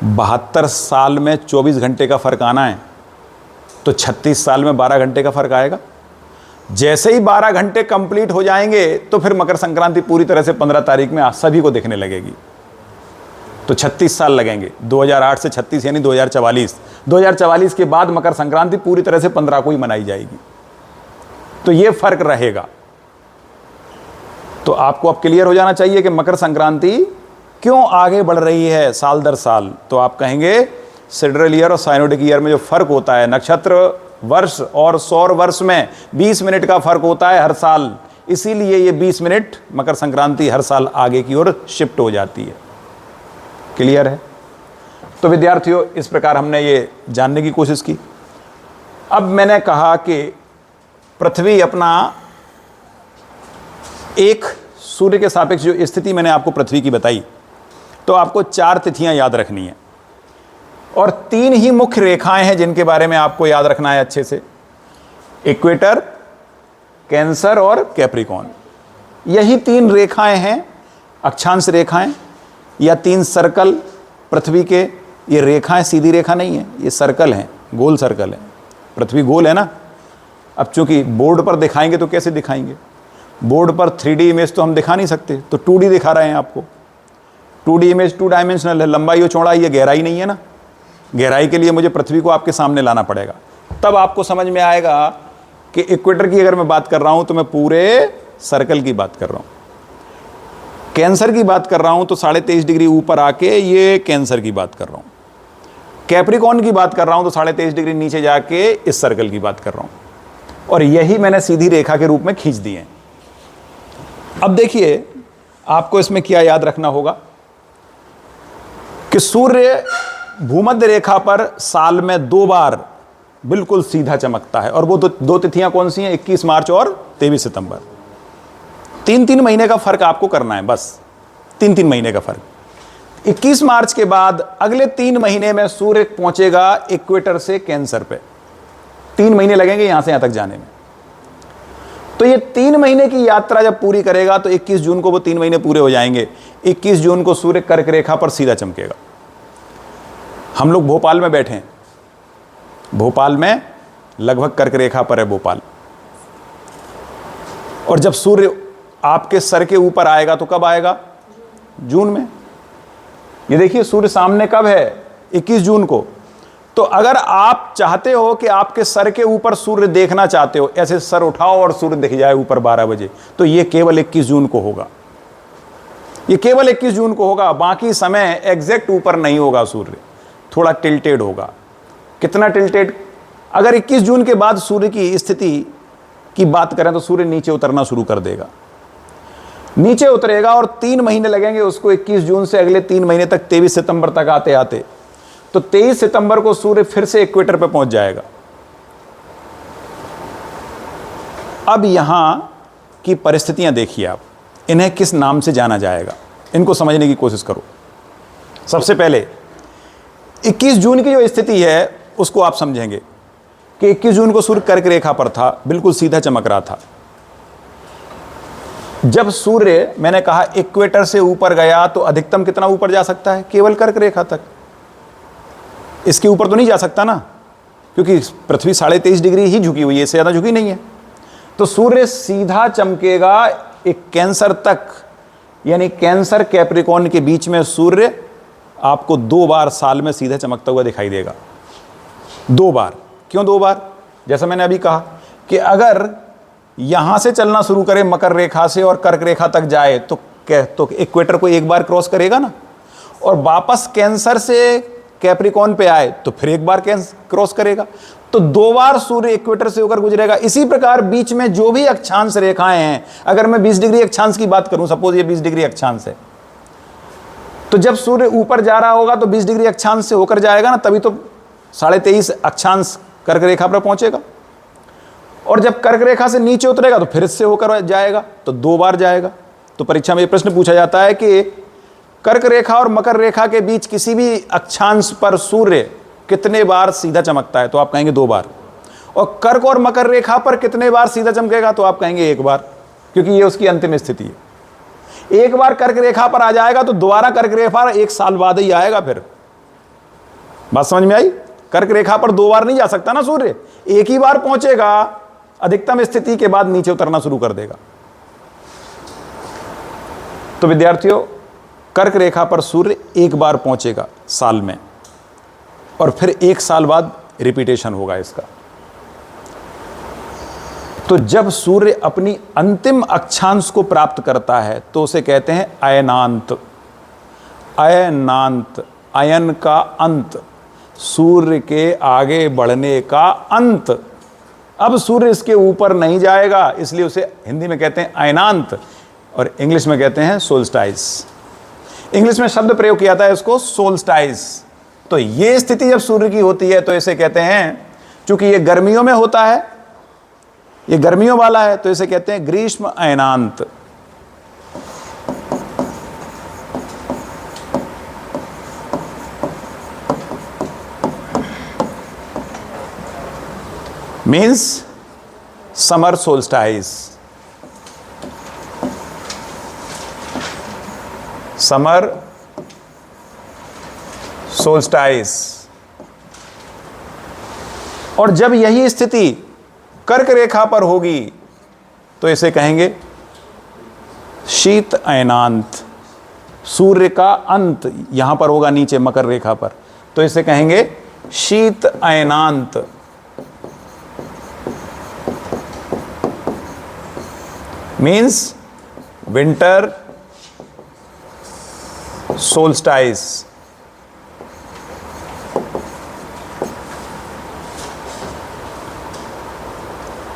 72 साल में 24 घंटे का फर्क आना है, तो 36 साल में 12 घंटे का फर्क आएगा। जैसे ही 12 घंटे कंप्लीट हो जाएंगे तो फिर मकर संक्रांति पूरी तरह से 15 तारीख में सभी को दिखने लगेगी। तो 36 साल लगेंगे, 2008 से 36 यानी 2044। 2044 के बाद मकर संक्रांति पूरी तरह से 15 को ही मनाई जाएगी। तो ये फर्क रहेगा। तो आपको अब क्लियर हो जाना चाहिए कि मकर संक्रांति क्यों आगे बढ़ रही है साल दर साल। तो आप कहेंगे सिडरल ईयर और साइनोडिक ईयर में जो फर्क होता है, नक्षत्र वर्ष और सौर वर्ष में 20 मिनट का फर्क होता है हर साल, इसीलिए ये 20 मिनट मकर संक्रांति हर साल आगे की ओर शिफ्ट हो जाती है। क्लियर है? तो विद्यार्थियों, इस प्रकार हमने ये जानने की कोशिश की। अब मैंने कहा कि पृथ्वी अपना एक सूर्य के सापेक्ष जो स्थिति मैंने आपको पृथ्वी की बताई, तो आपको 4 तिथियां याद रखनी है और 3 ही मुख्य रेखाएं हैं जिनके बारे में आपको याद रखना है अच्छे से। इक्वेटर, कैंसर और कैप्रिकॉर्न, यही 3 रेखाएं हैं, अक्षांश रेखाएं या 3 सर्कल पृथ्वी के। ये रेखाएं सीधी रेखा नहीं है, ये सर्कल हैं, गोल सर्कल है। पृथ्वी गोल है ना। अब चूंकि बोर्ड पर दिखाएंगे तो कैसे दिखाएंगे? बोर्ड पर 3D इमेज तो हम दिखा नहीं सकते, तो 2D दिखा रहे हैं आपको। 2D इमेज 2 डायमेंशनल है, लंबाई और चौड़ाई, ये गहराई नहीं है ना। गहराई के लिए मुझे पृथ्वी को आपके सामने लाना पड़ेगा, तब आपको समझ में आएगा कि इक्वेटर की अगर मैं बात कर रहा हूं तो मैं पूरे सर्कल की बात कर रहा हूं। कैंसर की बात कर रहा हूं तो 23.5 डिग्री ऊपर आके ये कैंसर की बात कर रहा हूं। कैप्रिकॉर्न की बात कर रहा हूं तो 23.5 डिग्री नीचे जाके इस सर्कल की बात कर रहा हूं, और यही मैंने सीधी रेखा के रूप में खींच दिए। अब देखिए, आपको इसमें क्या याद रखना होगा कि सूर्य भूमध्य रेखा पर साल में 2 बार बिल्कुल सीधा चमकता है, और वो 2 तिथियां कौन सी हैं? 21 मार्च और 23 सितंबर। 3-3 महीने का फर्क आपको करना है, बस 3-3 महीने का फर्क। 21 मार्च के बाद अगले 3 महीने में सूर्य पहुंचेगा इक्वेटर से कैंसर पे। 3 महीने लगेंगे यहां से यहां तक जाने में। तो ये 3 महीने की यात्रा जब पूरी करेगा तो 21 जून को वो 3 महीने पूरे हो जाएंगे। 21 जून को सूर्य कर्क रेखा पर सीधा चमकेगा। हम लोग भोपाल में बैठे हैं, भोपाल में लगभग कर्क रेखा पर है भोपाल, और जब सूर्य आपके सर के ऊपर आएगा तो कब आएगा? जून में। ये देखिए सूर्य सामने कब है? 21 जून को। तो अगर आप चाहते हो कि आपके सर के ऊपर सूर्य देखना चाहते हो, ऐसे सर उठाओ और सूर्य दिख जाए ऊपर 12 बजे, तो ये केवल 21 जून को होगा। ये केवल 21 जून को होगा, बाकी समय एग्जैक्ट ऊपर नहीं होगा सूर्य, थोड़ा टिल्टेड होगा। कितना टिल्टेड? अगर 21 जून के बाद सूर्य की स्थिति की बात करें तो सूर्य नीचे उतरना शुरू कर देगा, नीचे उतरेगा, और 3 महीने लगेंगे उसको 21 जून से अगले 3 महीने तक, 23 सितंबर तक आते आते। तो 23 सितंबर को सूर्य फिर से इक्वेटर पर पहुंच जाएगा। अब यहां की परिस्थितियां देखिए आप, इन्हें किस नाम से जाना जाएगा? इनको समझने की कोशिश करो। सबसे पहले 21 जून की जो स्थिति है उसको आप समझेंगे कि 21 जून को सूर्य कर्क रेखा पर था, बिल्कुल सीधा चमक रहा था। जब सूर्य, मैंने कहा, इक्वेटर से ऊपर गया तो अधिकतम कितना ऊपर जा सकता है? केवल कर्क रेखा तक, इसके ऊपर तो नहीं जा सकता ना, क्योंकि पृथ्वी 23.5 डिग्री ही झुकी हुई है, इससे ज़्यादा झुकी नहीं है। तो सूर्य सीधा चमकेगा एक कैंसर तक, यानी कैंसर कैप्रिकॉर्न के बीच में सूर्य आपको 2 बार साल में सीधा चमकता हुआ दिखाई देगा। 2 बार। क्यों 2 बार? जैसा मैंने अभी कहा कि अगर यहां से चलना शुरू करे मकर रेखा से और कर्क रेखा तक जाए तो इक्वेटर को 1 बार क्रॉस करेगा ना, और वापस कैंसर से कैप्रिकॉर्न पे आए तो फिर 1 बार क्रॉस करेगा, तो 2 बार सूर्य इक्वेटर से होकर गुजरेगा। इसी प्रकार बीच में जो भी अक्षांश रेखाएं हैं, अगर मैं 20 डिग्री अक्षांश की बात करूं, सपोज ये 20 डिग्री अक्षांश है, तो जब सूर्य ऊपर जा रहा होगा तो 20 डिग्री अक्षांश से होकर जाएगा ना, तभी तो 23.5 अक्षांश कर्क रेखा पर पहुंचेगा। और जब कर्क रेखा से नीचे उतरेगा तो फिर इससे होकर जाएगा, तो 2 बार जाएगा। तो परीक्षा में ये प्रश्न पूछा जाता है कि कर्क रेखा और मकर रेखा के बीच किसी भी अक्षांश पर सूर्य कितने बार सीधा चमकता है? तो आप कहेंगे 2 बार। और कर्क और मकर रेखा पर कितने बार सीधा चमकेगा? तो आप कहेंगे 1 बार, क्योंकि ये उसकी अंतिम स्थिति है। 1 बार कर्क रेखा पर आ जाएगा तो दोबारा कर्क रेखा पर 1 साल बाद ही आएगा। फिर बात समझ में आई? कर्क रेखा पर 2 बार नहीं जा सकता ना सूर्य, 1 ही बार पहुंचेगा, अधिकतम स्थिति के बाद नीचे उतरना शुरू कर देगा। तो विद्यार्थियों, कर्क रेखा पर सूर्य 1 बार पहुंचेगा साल में, और फिर 1 साल बाद रिपीटेशन होगा इसका। तो जब सूर्य अपनी अंतिम अक्षांश को प्राप्त करता है तो उसे कहते हैं अयनांत। अयनांत, अयन का अंत, सूर्य के आगे बढ़ने का अंत। अब सूर्य इसके ऊपर नहीं जाएगा, इसलिए उसे हिंदी में कहते हैं अयनांत, और इंग्लिश में कहते हैं सोल्स्टाइस। इंग्लिश में शब्द प्रयोग किया था इसको सोल्स्टाइस। तो ये स्थिति जब सूर्य की होती है तो इसे कहते हैं, चूंकि ये गर्मियों में होता है, ये गर्मियों वाला है, तो इसे कहते हैं ग्रीष्म अयनांत। Means summer solstice. Summer solstice. और जब यही स्थिति कर्क रेखा पर होगी तो इसे कहेंगे शीत अयनांत। सूर्य का अंत यहां पर होगा नीचे मकर रेखा पर, तो इसे कहेंगे शीत अयनांत। Means winter solstice.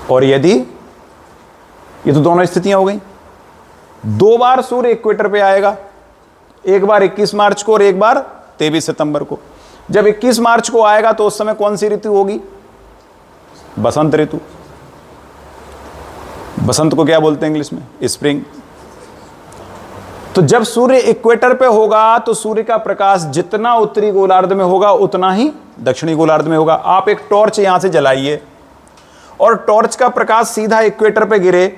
और यदि, ये तो दोनों स्थितियां हो गई, 2 बार सूर्य इक्वेटर पे आएगा, 1 बार 21 मार्च को और 1 बार 23 सितंबर को। जब 21 मार्च को आएगा तो उस समय कौन सी ऋतु होगी? बसंत ऋतु। बसंत को क्या बोलते हैं इंग्लिश में? स्प्रिंग। तो जब सूर्य इक्वेटर पे होगा तो सूर्य का प्रकाश जितना उत्तरी गोलार्ध में होगा उतना ही दक्षिणी गोलार्ध में होगा। आप एक टॉर्च यहां से जलाइए और टॉर्च का प्रकाश सीधा इक्वेटर पे गिरे,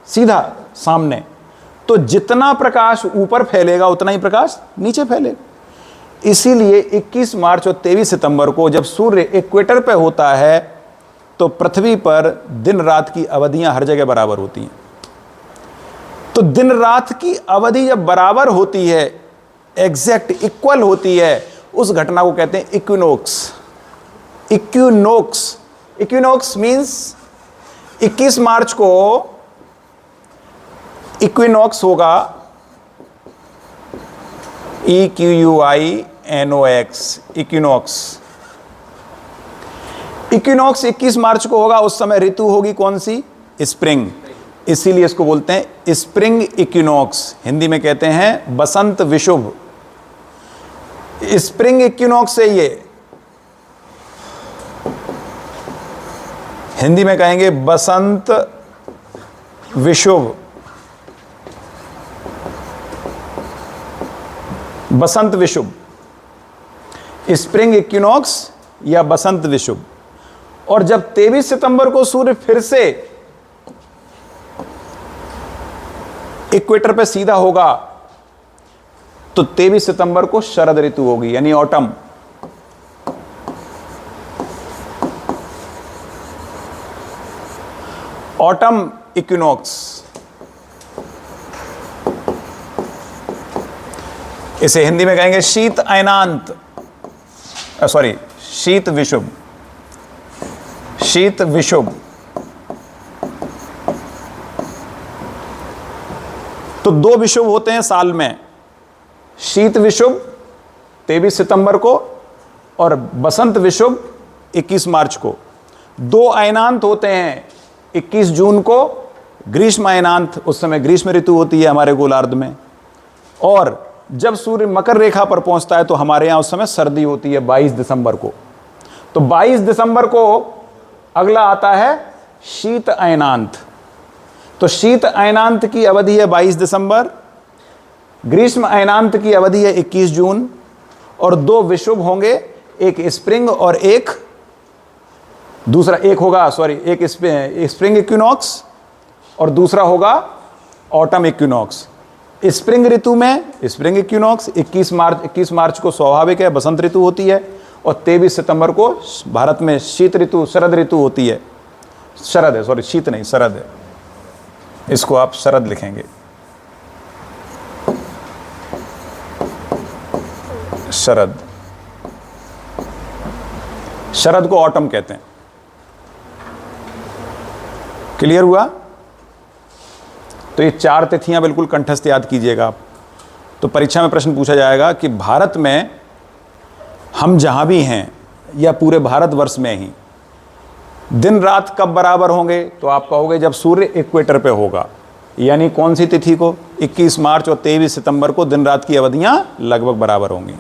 सीधा सामने, तो जितना प्रकाश ऊपर फैलेगा उतना ही प्रकाश नीचे फैलेगा। इसीलिए 21 मार्च और 23 सितंबर को जब सूर्य इक्वेटर पे होता है तो पृथ्वी पर दिन रात की अवधियां हर जगह बराबर होती हैं। तो दिन रात की अवधि जब बराबर होती है, एग्जैक्ट इक्वल होती है, उस घटना को कहते हैं इक्विनोक्स। इक्विनोक्स, इक्विनोक्स मीन्स 21 मार्च को इक्विनोक्स होगा, EQUINOX, इक्विनोक्स। इक्विनोक्स 21 मार्च को होगा, उस समय ऋतु होगी कौन सी? स्प्रिंग। इसीलिए इसको बोलते हैं स्प्रिंग इक्विनोक्स। हिंदी में कहते हैं बसंत विषुव। स्प्रिंग इक्विनोक्स से ये हिंदी में कहेंगे बसंत विषुव। बसंत विषुब, स्प्रिंग इक्विनॉक्स या बसंत विषुब। और जब 23 सितंबर को सूर्य फिर से इक्वेटर पे सीधा होगा तो 23 सितंबर को शरद ऋतु होगी, यानी ऑटम। ऑटम इक्विनॉक्स, इसे हिंदी में कहेंगे शीत अयनांत, सॉरी शीत विषुब, शीत विषुब। तो 2 विषुब होते हैं साल में, शीत विषुब 23 सितंबर को और बसंत विषुब 21 मार्च को। 2 अयनांत होते हैं, 21 जून को ग्रीष्म अयनांत, उस समय ग्रीष्म ऋतु होती है हमारे गोलार्ध में। और जब सूर्य मकर रेखा पर पहुंचता है तो हमारे यहां उस समय सर्दी होती है 22 दिसंबर को। तो 22 दिसंबर को अगला आता है शीत अयनांत। तो शीत अयनांत की अवधि है 22 दिसंबर, ग्रीष्म अयनांत की अवधि है 21 जून, और 2 विषुब होंगे, एक स्प्रिंग और एक दूसरा, एक होगा सॉरी एक स्प्रिंग इक्विनॉक्स और दूसरा होगा ऑटम इक्विनॉक्स। स्प्रिंग ऋतु में स्प्रिंग इक्विनॉक्स 21 मार्च को स्वाभाविक है, बसंत ऋतु होती है, और 23 सितंबर को भारत में शीत ऋतु, शरद ऋतु होती है। शरद है, सॉरी शीत नहीं, शरद है, इसको आप शरद लिखेंगे। शरद, शरद को ऑटम कहते हैं। क्लियर हुआ? तो ये 4 तिथियां बिल्कुल कंठस्थ याद कीजिएगा आप। तो परीक्षा में प्रश्न पूछा जाएगा कि भारत में हम जहां भी हैं या पूरे भारतवर्ष में ही दिन रात कब बराबर होंगे, तो आप कहोगे जब सूर्य इक्वेटर पे होगा। यानी कौन सी तिथि को? 21 मार्च और 23 सितंबर को दिन रात की अवधियां लगभग बराबर होंगी।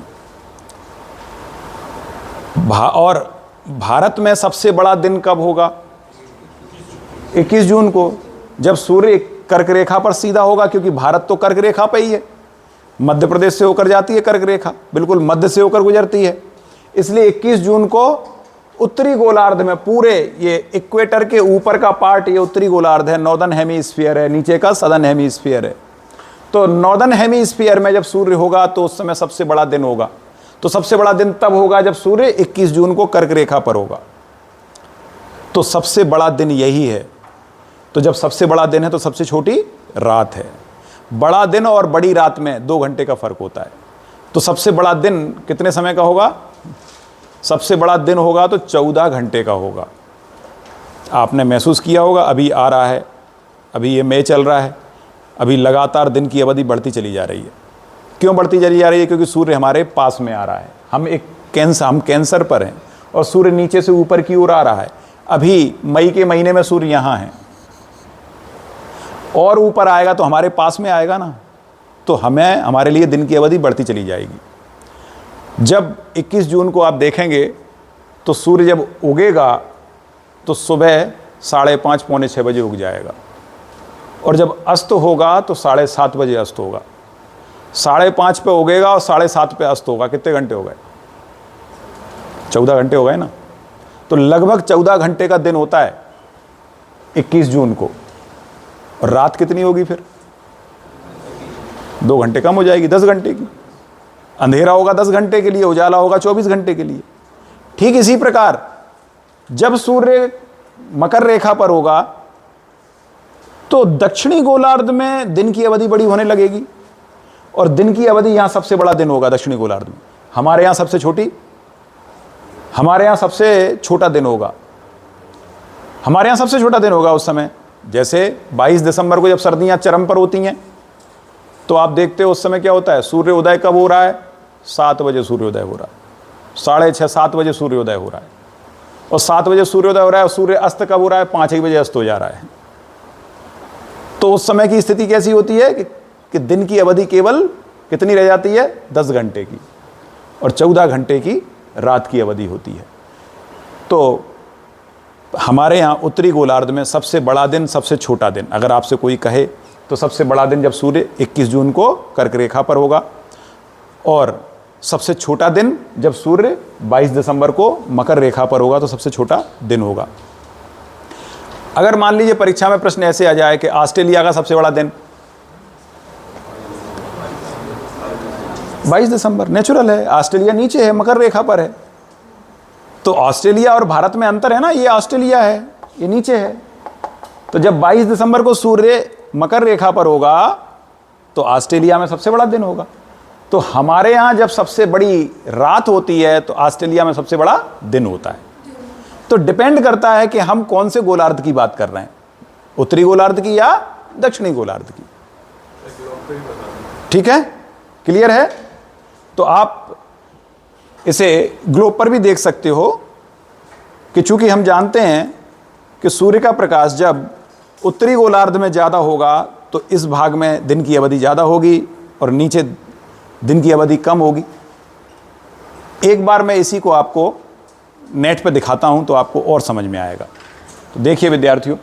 और भारत में सबसे बड़ा दिन कब होगा? 21 जून को, जब सूर्य कर्क रेखा पर सीधा होगा, क्योंकि भारत तो कर्क रेखा पर ही है, मध्य प्रदेश से होकर जाती है कर्क रेखा, बिल्कुल मध्य से होकर गुजरती है। इसलिए 21 जून को उत्तरी गोलार्ध में, पूरे ये इक्वेटर के ऊपर का पार्ट ये उत्तरी गोलार्ध है, नॉर्दर्न हेमीस्फीयर है, नीचे का सदर्न हेमीस्फीयर है। तो नॉर्दर्न हेमीस्फीयर में जब सूर्य होगा तो उस समय सबसे बड़ा दिन होगा। तो सबसे बड़ा दिन तब होगा जब सूर्य 21 जून को कर्क रेखा पर होगा। तो सबसे बड़ा दिन यही है। तो जब सबसे बड़ा दिन है तो सबसे छोटी रात है। बड़ा दिन और बड़ी रात में 2 घंटे का फर्क होता है। तो सबसे बड़ा दिन कितने समय का होगा? सबसे बड़ा दिन होगा तो 14 घंटे का होगा। आपने महसूस किया होगा, अभी आ रहा है, अभी ये मई चल रहा है, अभी लगातार दिन की अवधि बढ़ती चली जा रही है। क्यों बढ़ती चली जा रही है? क्योंकि सूर्य हमारे पास में आ रहा है। हम कैंसर पर हैं और सूर्य नीचे से ऊपर की ओर आ रहा है। अभी मई के महीने में सूर्य यहाँ है और ऊपर आएगा तो हमारे पास में आएगा ना, तो हमारे लिए दिन की अवधि बढ़ती चली जाएगी। जब 21 जून को आप देखेंगे तो सूर्य जब उगेगा तो सुबह 5:30 पौने 6 बजे उग जाएगा, और जब अस्त होगा तो 7:30 बजे अस्त होगा। 5:30 पे उगेगा और 7:30 पे अस्त होगा। कितने घंटे हो गए? 14 घंटे हो गए ना। तो लगभग 14 घंटे का दिन होता है 21 जून को। और रात कितनी होगी फिर? 2 घंटे कम हो जाएगी, 10 घंटे की। अंधेरा होगा 10 घंटे के लिए, उजाला होगा 24 घंटे के लिए। ठीक इसी प्रकार जब सूर्य मकर रेखा पर होगा तो दक्षिणी गोलार्ध में दिन की अवधि बड़ी होने लगेगी, और दिन की अवधि यहां सबसे बड़ा दिन होगा दक्षिणी गोलार्ध में। हमारे यहां सबसे छोटी, हमारे यहां सबसे छोटा दिन होगा। हमारे यहां सबसे छोटा दिन होगा उस समय। जैसे 22 दिसंबर को जब सर्दियां चरम पर होती हैं तो आप देखते हो उस समय क्या होता है? सूर्य उदय कब हो रहा है? 7 बजे सूर्योदय हो रहा है, 6:30 7 बजे सूर्योदय हो रहा है, और 7 बजे सूर्योदय हो रहा है और सूर्य अस्त कब हो रहा है? 5-1 बजे अस्त हो जा रहा है। तो उस समय की स्थिति कैसी होती है कि दिन की अवधि केवल कितनी रह जाती है? 10 घंटे की, और 14 घंटे की रात की अवधि होती है। तो हमारे यहाँ उत्तरी गोलार्ध में सबसे बड़ा दिन, सबसे छोटा दिन, अगर आपसे कोई कहे तो सबसे बड़ा दिन जब सूर्य 21 जून को कर्क रेखा पर होगा, और सबसे छोटा दिन जब सूर्य 22 दिसंबर को मकर रेखा पर होगा तो सबसे छोटा दिन होगा। अगर मान लीजिए परीक्षा में प्रश्न ऐसे आ जाए कि ऑस्ट्रेलिया का सबसे बड़ा दिन 22 दिसंबर, नेचुरल है, ऑस्ट्रेलिया नीचे है, मकर रेखा पर है, तो ऑस्ट्रेलिया और भारत में अंतर है ना, ये ऑस्ट्रेलिया है, ये नीचे है। तो जब 22 दिसंबर को सूर्य मकर रेखा पर होगा तो ऑस्ट्रेलिया में सबसे बड़ा दिन होगा। तो हमारे यहाँ जब सबसे बड़ी रात होती है तो ऑस्ट्रेलिया में सबसे बड़ा दिन होता है। तो डिपेंड करता है कि हम कौन से गोलार्ध की बात कर रहे हैं, उत्तरी गोलार्ध की या दक्षिणी गोलार्ध की। ठीक है, क्लियर है? तो आप इसे ग्लोब पर भी देख सकते हो कि चूंकि हम जानते हैं कि सूर्य का प्रकाश जब उत्तरी गोलार्ध में ज़्यादा होगा तो इस भाग में दिन की अवधि ज़्यादा होगी और नीचे दिन की अवधि कम होगी। एक बार मैं इसी को आपको नेट पे दिखाता हूं तो आपको और समझ में आएगा। तो देखिए विद्यार्थियों,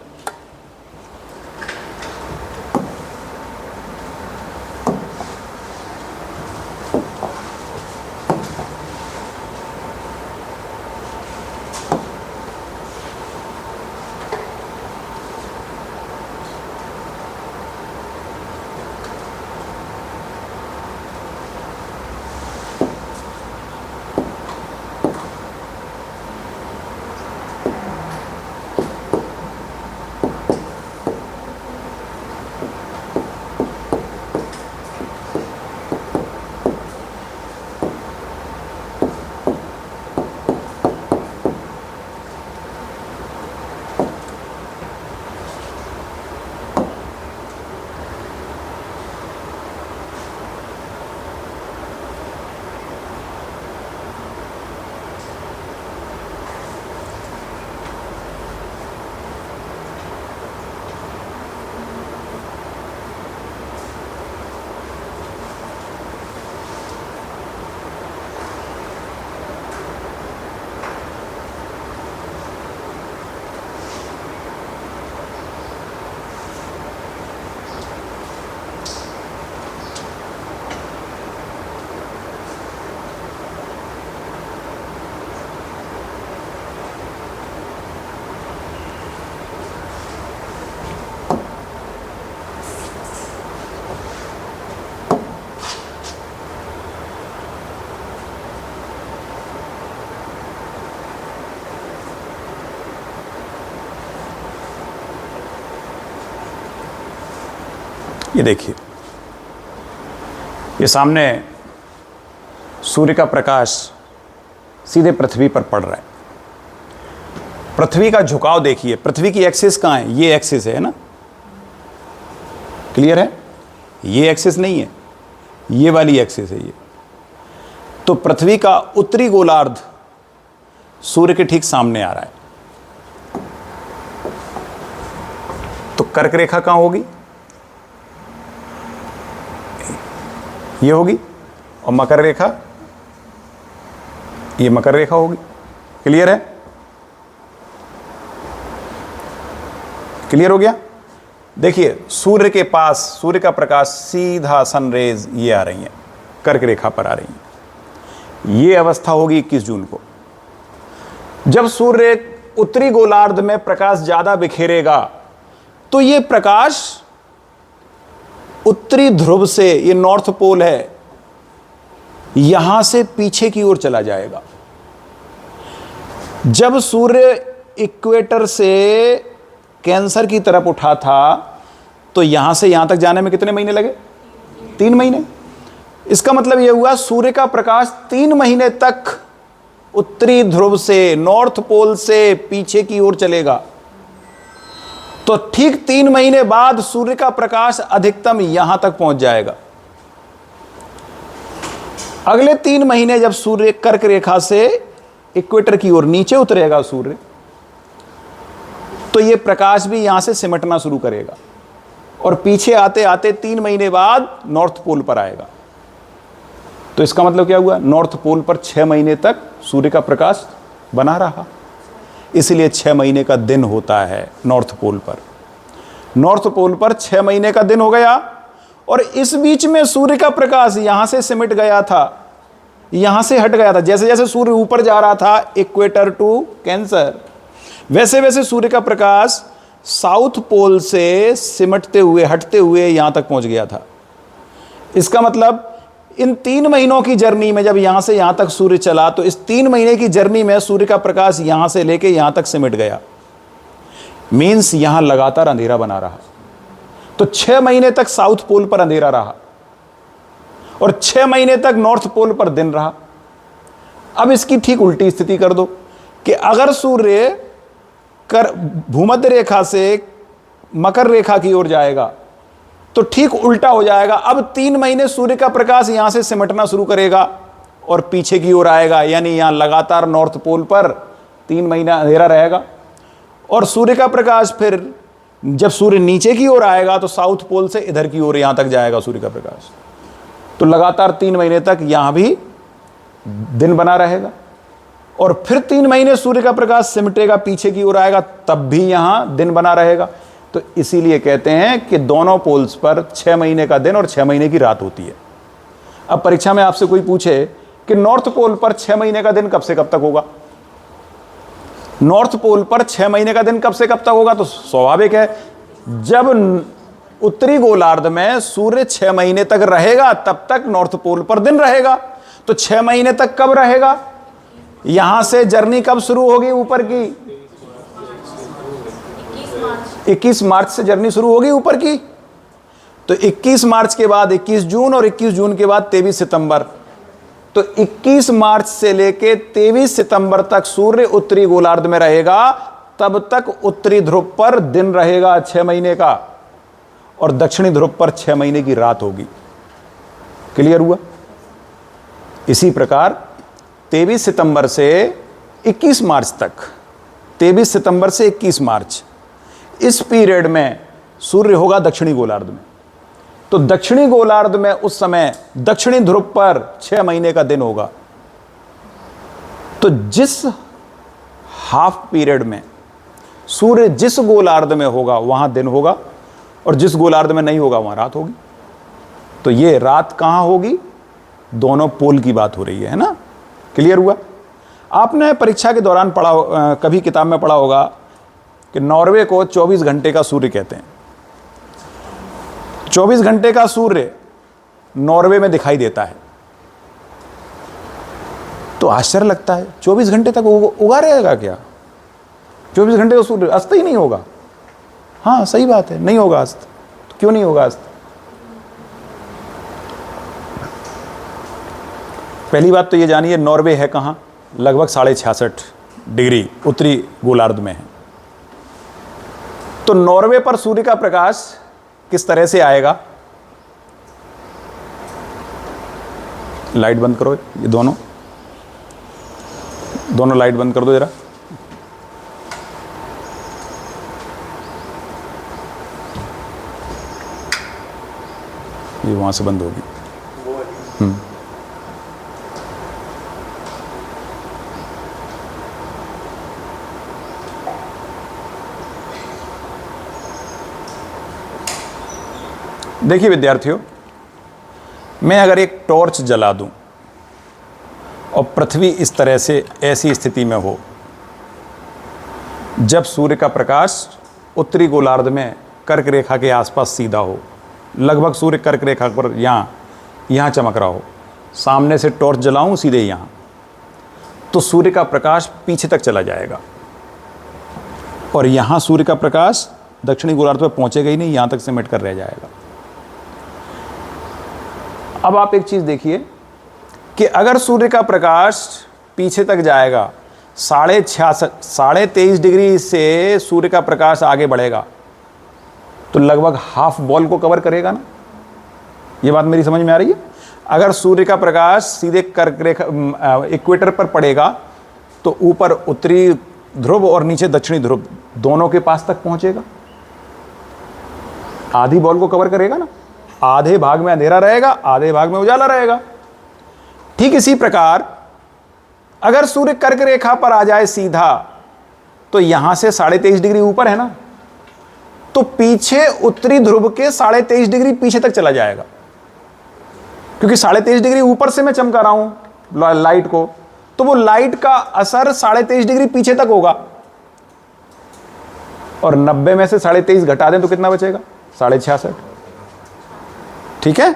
ये देखिए, ये सामने सूर्य का प्रकाश सीधे पृथ्वी पर पड़ रहा है। पृथ्वी का झुकाव देखिए, पृथ्वी की एक्सिस कहाँ है? ये एक्सिस है ना, क्लियर है? ये एक्सिस नहीं है, ये वाली एक्सिस है ये। तो पृथ्वी का उत्तरी गोलार्ध सूर्य के ठीक सामने आ रहा है। तो कर्क रेखा कहाँ होगी? ये होगी। और मकर रेखा, ये मकर रेखा होगी। क्लियर है? क्लियर हो गया? देखिए, सूर्य के पास सूर्य का प्रकाश सीधा सनरेज ये आ रही है, कर्क रेखा पर आ रही है। ये अवस्था होगी 21 जून को। जब सूर्य उत्तरी गोलार्ध में प्रकाश ज्यादा बिखेरेगा तो ये प्रकाश उत्तरी ध्रुव से, ये नॉर्थ पोल है, यहां से पीछे की ओर चला जाएगा। जब सूर्य इक्वेटर से कैंसर की तरफ उठा था तो यहां से यहां तक जाने में कितने महीने लगे? 3 महीने। इसका मतलब यह हुआ सूर्य का प्रकाश 3 महीने तक उत्तरी ध्रुव से, नॉर्थ पोल से पीछे की ओर चलेगा। तो ठीक 3 महीने बाद सूर्य का प्रकाश अधिकतम यहां तक पहुंच जाएगा। अगले 3 महीने जब सूर्य कर्क रेखा से इक्वेटर की ओर नीचे उतरेगा सूर्य, तो यह प्रकाश भी यहां से सिमटना शुरू करेगा और पीछे आते आते 3 महीने बाद नॉर्थ पोल पर आएगा। तो इसका मतलब क्या हुआ? नॉर्थ पोल पर 6 महीने तक सूर्य का प्रकाश बना रहा। इसलिए 6 महीने का दिन होता है नॉर्थ पोल पर। नॉर्थ पोल पर 6 महीने का दिन हो गया और इस बीच में सूर्य का प्रकाश यहां से सिमट गया था, यहां से हट गया था। जैसे जैसे सूर्य ऊपर जा रहा था इक्वेटर टू कैंसर, वैसे वैसे सूर्य का प्रकाश साउथ पोल से सिमटते हुए हटते हुए यहां तक पहुंच गया था। इसका मतलब इन 3 महीनों की जर्नी में जब यहां से यहां तक सूर्य चला, तो इस 3 महीने की जर्नी में सूर्य का प्रकाश यहां से लेके यहां तक सिमट गया। मींस यहां लगातार अंधेरा बना रहा। तो 6 महीने तक साउथ पोल पर अंधेरा रहा और 6 महीने तक नॉर्थ पोल पर दिन रहा। अब इसकी ठीक उल्टी स्थिति कर दो कि अगर सूर्य भूमध्य रेखा से मकर रेखा की ओर जाएगा तो ठीक उल्टा हो जाएगा। अब 3 महीने सूर्य का प्रकाश यहां से सिमटना शुरू करेगा और पीछे की ओर आएगा, यानी यहां लगातार नॉर्थ पोल पर 3 महीना अंधेरा रहेगा। और सूर्य का प्रकाश फिर जब सूर्य नीचे की ओर आएगा तो साउथ पोल से इधर की ओर यहां तक जाएगा सूर्य का प्रकाश। तो लगातार 3 महीने तक यहां भी दिन बना रहेगा और फिर 3 महीने सूर्य का प्रकाश सिमटेगा, पीछे की ओर आएगा, तब भी यहां दिन बना रहेगा। तो इसीलिए कहते हैं कि दोनों पोल्स पर 6 महीने का दिन और 6 महीने की रात होती है। अब परीक्षा में आपसे कोई पूछे कि नॉर्थ पोल पर 6 महीने का दिन कब से कब तक होगा, नॉर्थ पोल पर 6 महीने का दिन कब से कब तक होगा, तो स्वाभाविक है जब उत्तरी गोलार्ध में सूर्य 6 महीने तक रहेगा तब तक नॉर्थ पोल पर दिन रहेगा। तो 6 महीने तक कब रहेगा, यहां से जर्नी कब शुरू होगी ऊपर की, 21 मार्च से जर्नी शुरू होगी ऊपर की। तो 21 मार्च के बाद 21 जून और 21 जून के बाद 23 सितंबर। तो 21 मार्च से लेके 23 सितंबर तक सूर्य उत्तरी गोलार्ध में रहेगा, तब तक उत्तरी ध्रुव पर दिन रहेगा 6 महीने का और दक्षिणी ध्रुव पर 6 महीने की रात होगी। क्लियर हुआ? इसी प्रकार 23 सितंबर से 21 मार्च तक, 23 सितंबर से 21 मार्च, इस पीरियड में सूर्य होगा दक्षिणी गोलार्ध में। तो दक्षिणी गोलार्ध में उस समय दक्षिणी ध्रुव पर 6 महीने का दिन होगा। तो जिस हाफ पीरियड में सूर्य जिस गोलार्ध में होगा वहां दिन होगा और जिस गोलार्ध में नहीं होगा वहां रात होगी। तो ये रात कहां होगी, दोनों पोल की बात हो रही है ना। क्लियर हुआ? आपने परीक्षा के दौरान पढ़ा, कभी किताब में पढ़ा होगा कि नॉर्वे को 24 घंटे का सूर्य कहते हैं। 24 घंटे का सूर्य नॉर्वे में दिखाई देता है। तो आश्चर्य लगता है 24 घंटे तक उगा रहेगा क्या, 24 घंटे का सूर्य अस्त ही नहीं होगा। हाँ सही बात है, नहीं होगा अस्त। तो क्यों नहीं होगा अस्त? पहली बात तो ये जानिए नॉर्वे है कहाँ, लगभग 66.5 डिग्री उत्तरी गोलार्ध में है। तो नॉर्वे पर सूर्य का प्रकाश किस तरह से आएगा, लाइट बंद करो, ये दोनों लाइट बंद कर दो जरा। ये वहां से बंद होगी। देखिए विद्यार्थियों, मैं अगर एक टॉर्च जला दूं और पृथ्वी इस तरह से ऐसी स्थिति में हो जब सूर्य का प्रकाश उत्तरी गोलार्ध में कर्क रेखा के आसपास सीधा हो, लगभग सूर्य कर्क रेखा पर यहाँ चमक रहा हो, सामने से टॉर्च जलाऊं सीधे यहाँ, तो सूर्य का प्रकाश पीछे तक चला जाएगा और यहाँ सूर्य का प्रकाश दक्षिणी गोलार्ध पर पहुँचेगा ही नहीं, यहाँ तक सिमट कर रह जाएगा। अब आप एक चीज़ देखिए कि अगर सूर्य का प्रकाश पीछे तक जाएगा, 23.5 डिग्री से सूर्य का प्रकाश आगे बढ़ेगा तो लगभग हाफ बॉल को कवर करेगा ना। ये बात मेरी समझ में आ रही है? अगर सूर्य का प्रकाश सीधे कर्क रेखा इक्वेटर पर पड़ेगा तो ऊपर उत्तरी ध्रुव और नीचे दक्षिणी ध्रुव दोनों के पास तक पहुंचेगा, आधी बॉल को कवर करेगा ना। आधे भाग में अंधेरा रहेगा, आधे भाग में उजाला रहेगा। ठीक इसी प्रकार अगर सूर्य कर्क रेखा पर आ जाए सीधा तो यहां से 23.5 डिग्री ऊपर है ना, तो पीछे उत्तरी ध्रुव के 23.5 डिग्री पीछे तक चला जाएगा, क्योंकि 23.5 डिग्री ऊपर से मैं चमका रहा हूं लाइट को, तो वो लाइट का असर 23.5 डिग्री पीछे तक होगा। और 90 में से 23.5 घटा दें तो कितना बचेगा? 66.5। ठीक है,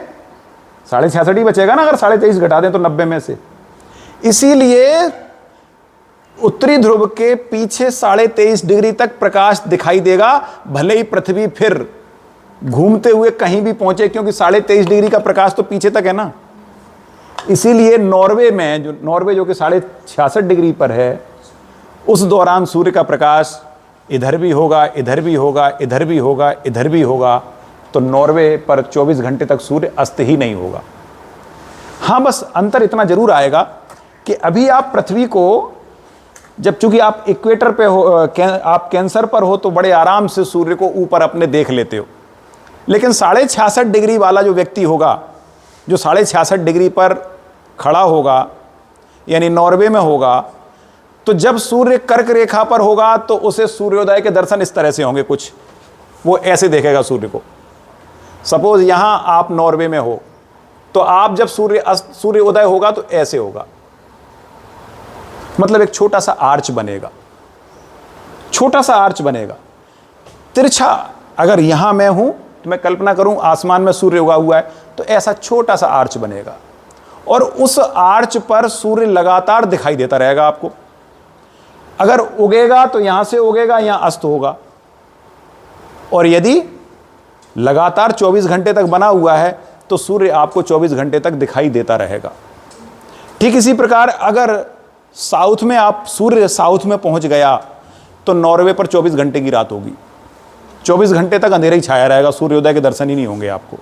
66.5 ही बचेगा ना अगर 23.5 घटा दें तो 90 में से। इसीलिए उत्तरी ध्रुव के पीछे 23.5 डिग्री तक प्रकाश दिखाई देगा, भले ही पृथ्वी फिर घूमते हुए कहीं भी पहुंचे, क्योंकि 23.5 डिग्री का प्रकाश तो पीछे तक है ना। इसीलिए नॉर्वे जो कि 66 डिग्री पर है, उस दौरान सूर्य का प्रकाश इधर भी होगा, इधर भी होगा, इधर भी होगा, इधर भी होगा, तो नॉर्वे पर 24 घंटे तक सूर्य अस्त ही नहीं होगा। हाँ, बस अंतर इतना जरूर आएगा कि अभी आप पृथ्वी को, जब चूंकि आप इक्वेटर पे हो, आप कैंसर पर हो, तो बड़े आराम से सूर्य को ऊपर अपने देख लेते हो। लेकिन 66.5 डिग्री वाला जो व्यक्ति होगा, जो 66.5 डिग्री पर खड़ा होगा, यानी नॉर्वे में होगा, तो जब सूर्य कर्क रेखा पर होगा तो उसे सूर्योदय के दर्शन इस तरह से होंगे, कुछ वो ऐसे देखेगा सूर्य को। सपोज यहां आप नॉर्वे में हो, तो आप जब सूर्योदय होगा तो ऐसे होगा, मतलब एक छोटा सा आर्च बनेगा, छोटा सा आर्च बनेगा तिरछा। अगर यहां मैं हूं तो मैं कल्पना करूं आसमान में सूर्य उगा हुआ है, तो ऐसा छोटा सा आर्च बनेगा, और उस आर्च पर सूर्य लगातार दिखाई देता रहेगा आपको। अगर उगेगा तो यहां से उगेगा, यहां अस्त होगा, और यदि लगातार 24 घंटे तक बना हुआ है तो सूर्य आपको 24 घंटे तक दिखाई देता रहेगा। ठीक इसी प्रकार अगर साउथ में सूर्य साउथ में पहुंच गया तो नॉर्वे पर 24 घंटे की रात होगी, 24 घंटे तक अंधेरा ही छाया रहेगा, सूर्योदय के दर्शन ही नहीं होंगे आपको।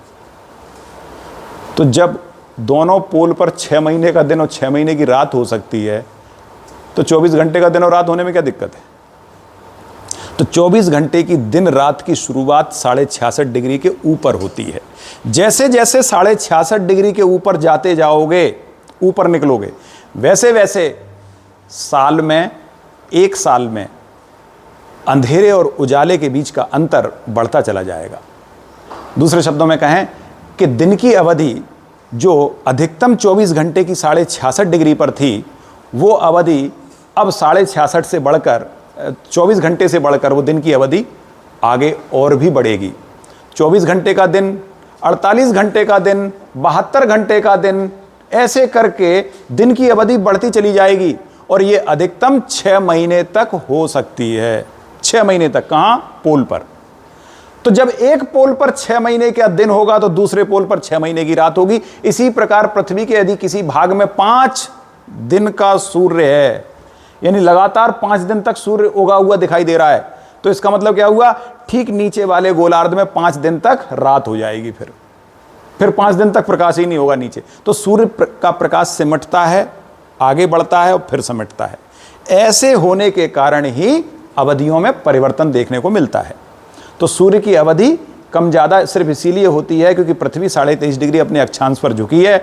तो जब दोनों पोल पर 6 महीने का दिन और 6 महीने की रात हो सकती है, तो 24 घंटे का दिन और रात होने में क्या दिक्कत है? तो 24 घंटे की दिन रात की शुरुआत 66.5 डिग्री के ऊपर होती है। जैसे जैसे 66.5 डिग्री के ऊपर जाते जाओगे, ऊपर निकलोगे, वैसे वैसे साल में, एक साल में अंधेरे और उजाले के बीच का अंतर बढ़ता चला जाएगा। दूसरे शब्दों में कहें कि दिन की अवधि जो अधिकतम 24 घंटे की 66.5 डिग्री पर थी, वो अवधि अब 66.5 से बढ़कर 24 घंटे से बढ़कर वो दिन की अवधि आगे और भी बढ़ेगी। 24 घंटे का दिन, 48 घंटे का दिन, 72 घंटे का दिन, ऐसे करके दिन की अवधि बढ़ती चली जाएगी, और ये अधिकतम 6 महीने तक हो सकती है। 6 महीने तक कहां? पोल पर। तो जब एक पोल पर 6 महीने का दिन होगा तो दूसरे पोल पर 6 महीने की रात होगी। इसी प्रकार पृथ्वी के यदि किसी भाग में 5 दिन का सूर्य है, यानी लगातार 5 दिन तक सूर्य उगा हुआ दिखाई दे रहा है, तो इसका मतलब क्या हुआ? ठीक नीचे वाले गोलार्ध में 5 दिन तक रात हो जाएगी, फिर 5 दिन तक प्रकाश ही नहीं होगा नीचे। तो सूर्य का प्रकाश सिमटता है, आगे बढ़ता है और फिर सिमटता है। ऐसे होने के कारण ही अवधियों में परिवर्तन देखने को मिलता है। तो सूर्य की अवधि कम ज़्यादा सिर्फ इसीलिए होती है क्योंकि पृथ्वी 23.5 डिग्री अपने अक्षांश पर झुकी है।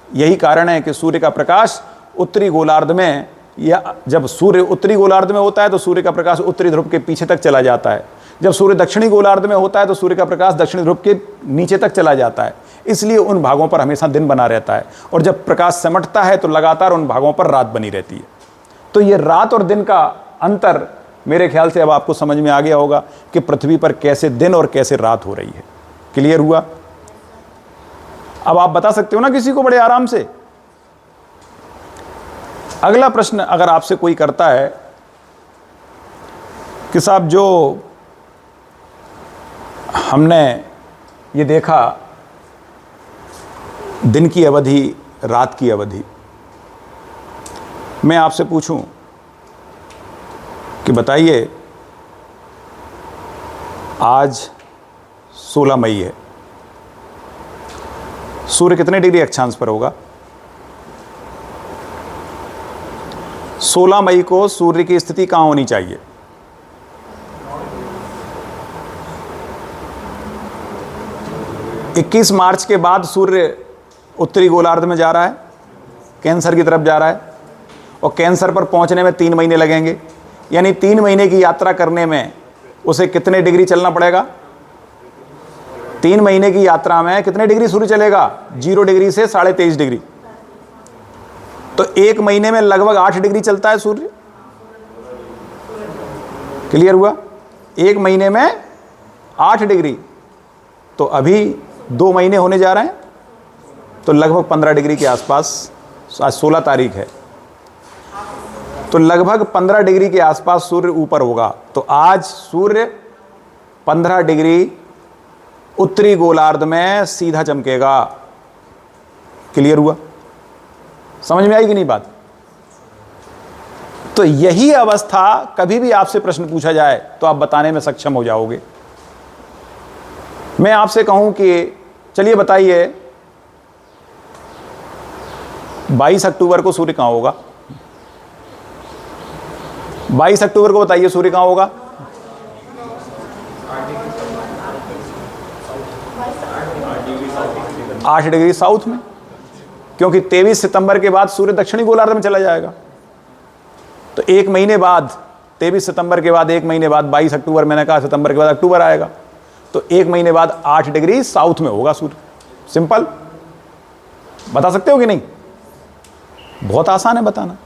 यही कारण है कि सूर्य का प्रकाश उत्तरी गोलार्ध में, या जब सूर्य उत्तरी गोलार्ध में होता है तो सूर्य का प्रकाश उत्तरी ध्रुव के पीछे तक चला जाता है। जब सूर्य दक्षिणी गोलार्ध में होता है तो सूर्य का प्रकाश दक्षिणी ध्रुव के नीचे तक चला जाता है। इसलिए उन भागों पर हमेशा दिन बना रहता है, और जब प्रकाश सिमटता है तो लगातार उन भागों पर रात बनी रहती है। तो ये रात और दिन का अंतर मेरे ख्याल से अब आपको समझ में आ गया होगा कि पृथ्वी पर कैसे दिन और कैसे रात हो रही है। क्लियर हुआ? अब आप बता सकते हो ना किसी को बड़े आराम से। अगला प्रश्न अगर आपसे कोई करता है कि साहब जो हमने ये देखा दिन की अवधि, रात की अवधि, मैं आपसे पूछूं कि बताइए आज 16 मई है, सूर्य कितने डिग्री अक्षांश पर होगा? 16 मई को सूर्य की स्थिति कहां होनी चाहिए? इक्कीस मार्च के बाद सूर्य उत्तरी गोलार्ध में जा रहा है, कैंसर की तरफ जा रहा है, और कैंसर पर पहुंचने में 3 महीने लगेंगे। यानी 3 महीने की यात्रा करने में उसे कितने डिग्री चलना पड़ेगा? 3 महीने की यात्रा में कितने डिग्री सूर्य चलेगा? 0 डिग्री से 23.5 डिग्री। तो 1 महीने में लगभग 8 डिग्री चलता है सूर्य। क्लियर हुआ? 1 महीने में 8 डिग्री। तो अभी 2 महीने होने जा रहे हैं, तो लगभग 15 डिग्री के आसपास, आज 16 तारीख है, तो लगभग 15 डिग्री के आसपास सूर्य ऊपर होगा। तो आज सूर्य 15 डिग्री उत्तरी गोलार्ध में सीधा चमकेगा। क्लियर हुआ? समझ में आई कि नहीं बात? तो यही अवस्था, कभी भी आपसे प्रश्न पूछा जाए तो आप बताने में सक्षम हो जाओगे। मैं आपसे कहूं कि चलिए बताइए 22 अक्टूबर को सूर्य कहां होगा? 22 अक्टूबर को बताइए सूर्य कहां होगा? आठ डिग्री साउथ में, क्योंकि 23 सितंबर के बाद सूर्य दक्षिणी गोलार्ध में चला जाएगा। तो 1 महीने बाद, 23 सितंबर के बाद 1 महीने बाद 22 अक्टूबर, मैंने कहा सितंबर के बाद अक्टूबर आएगा, तो 1 महीने बाद 8 डिग्री साउथ में होगा सूर्य। सिंपल। बता सकते हो कि नहीं? बहुत आसान है बताना।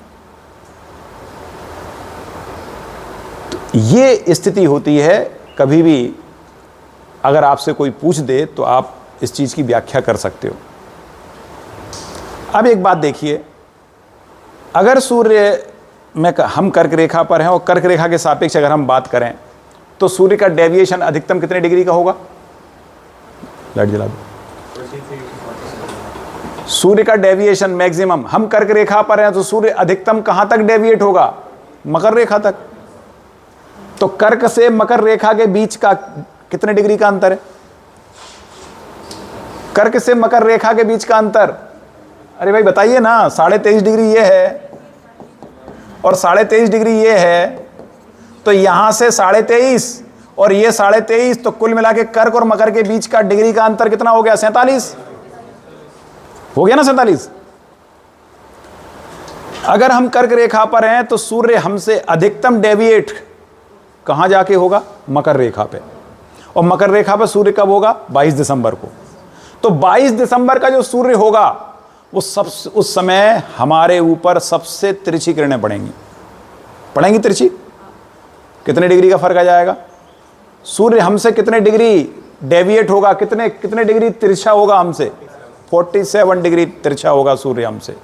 तो ये स्थिति होती है, कभी भी अगर आपसे कोई पूछ दे तो आप इस चीज की व्याख्या कर सकते हो। अब एक बात देखिए, अगर सूर्य में हम कर्क रेखा पर हैं और कर्क रेखा के सापेक्ष अगर हम बात करें तो सूर्य का डेविएशन अधिकतम कितने डिग्री का होगा? लाइट जला दो। सूर्य का डेविएशन मैक्सिमम, हम कर्क रेखा पर हैं तो सूर्य अधिकतम कहां तक डेविएट होगा? मकर रेखा तक। तो कर्क से मकर रेखा के बीच का कितने डिग्री का अंतर है? कर्क से मकर रेखा के बीच का अंतर, अरे भाई बताइए ना, 23.5 डिग्री ये है और 23.5 डिग्री ये है, तो यहां से 23.5 और ये 23.5, तो कुल मिला के कर्क और मकर के बीच का डिग्री का अंतर कितना हो गया? 47 हो गया ना? 47। अगर हम कर्क रेखा पर हैं तो सूर्य हमसे अधिकतम डेविएट कहां जाके होगा? मकर रेखा पे। और मकर रेखा पर सूर्य कब होगा? 22 दिसंबर को। तो 22 दिसंबर का जो सूर्य होगा वो उस समय हमारे ऊपर सबसे तिरछी किरणें पड़ेंगी तिरछी। कितने डिग्री का फर्क आ जाएगा? सूर्य हमसे कितने डिग्री डेविएट होगा? कितने डिग्री तिरछा होगा हमसे? 47 डिग्री तिरछा होगा सूर्य हमसे।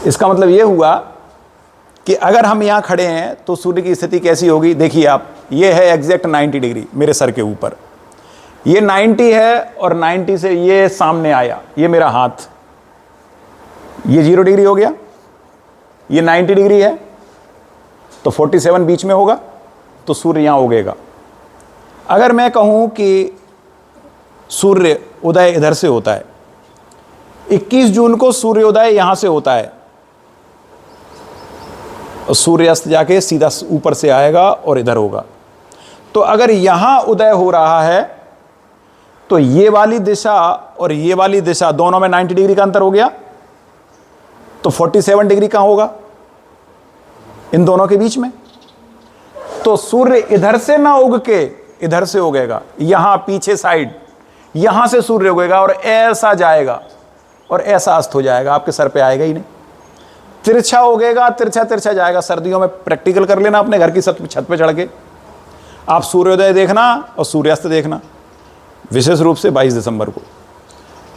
इसका मतलब यह हुआ कि अगर हम यहां खड़े हैं तो सूर्य की स्थिति कैसी होगी? देखिए आप, ये है एग्जैक्ट 90 डिग्री मेरे सर के ऊपर, ये 90 है और 90 से ये सामने आया, ये मेरा हाथ, ये 0 डिग्री हो गया, ये 90 डिग्री है, तो 47 बीच में होगा, तो सूर्य यहां उगेगा। अगर मैं कहूं कि सूर्य उदय इधर से होता है, 21 जून को सूर्योदय यहां से होता है और सूर्यास्त जाके सीधा ऊपर से आएगा और इधर होगा, तो अगर यहां उदय हो रहा है तो ये वाली दिशा और ये वाली दिशा दोनों में 90 डिग्री का अंतर हो गया, तो 47 डिग्री कहां होगा? इन दोनों के बीच में। तो सूर्य इधर से ना उग के इधर से उगेगा, यहां पीछे साइड, यहां से सूर्य उगेगा और ऐसा जाएगा और ऐसा अस्त हो जाएगा, आपके सर पे आएगा ही नहीं, तिरछा उगेगा, तिरछा तिरछा जाएगा। सर्दियों में प्रैक्टिकल कर लेना अपने घर की छत पे चढ़ के, आप सूर्योदय देखना और सूर्यास्त देखना। विशेष रूप से 22 दिसंबर को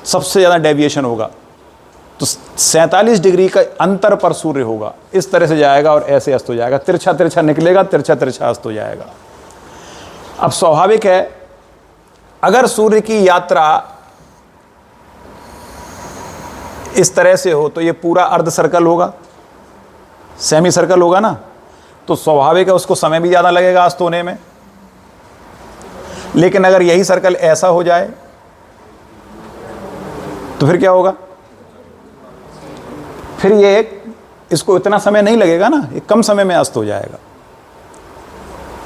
सबसे ज़्यादा डेविएशन होगा, तो 47 डिग्री का अंतर पर सूर्य होगा, इस तरह से जाएगा और ऐसे अस्त हो जाएगा, तिरछा तिरछा निकलेगा, तिरछा तिरछा अस्त हो जाएगा। अब स्वाभाविक है, अगर सूर्य की यात्रा इस तरह से हो तो ये पूरा अर्ध सर्कल होगा, सेमी सर्कल होगा ना, तो स्वाभाविक है उसको समय भी ज़्यादा लगेगा अस्त होने में। लेकिन अगर यही सर्कल ऐसा हो जाए तो फिर क्या होगा? फिर ये इसको इतना समय नहीं लगेगा ना, ये कम समय में अस्त हो जाएगा।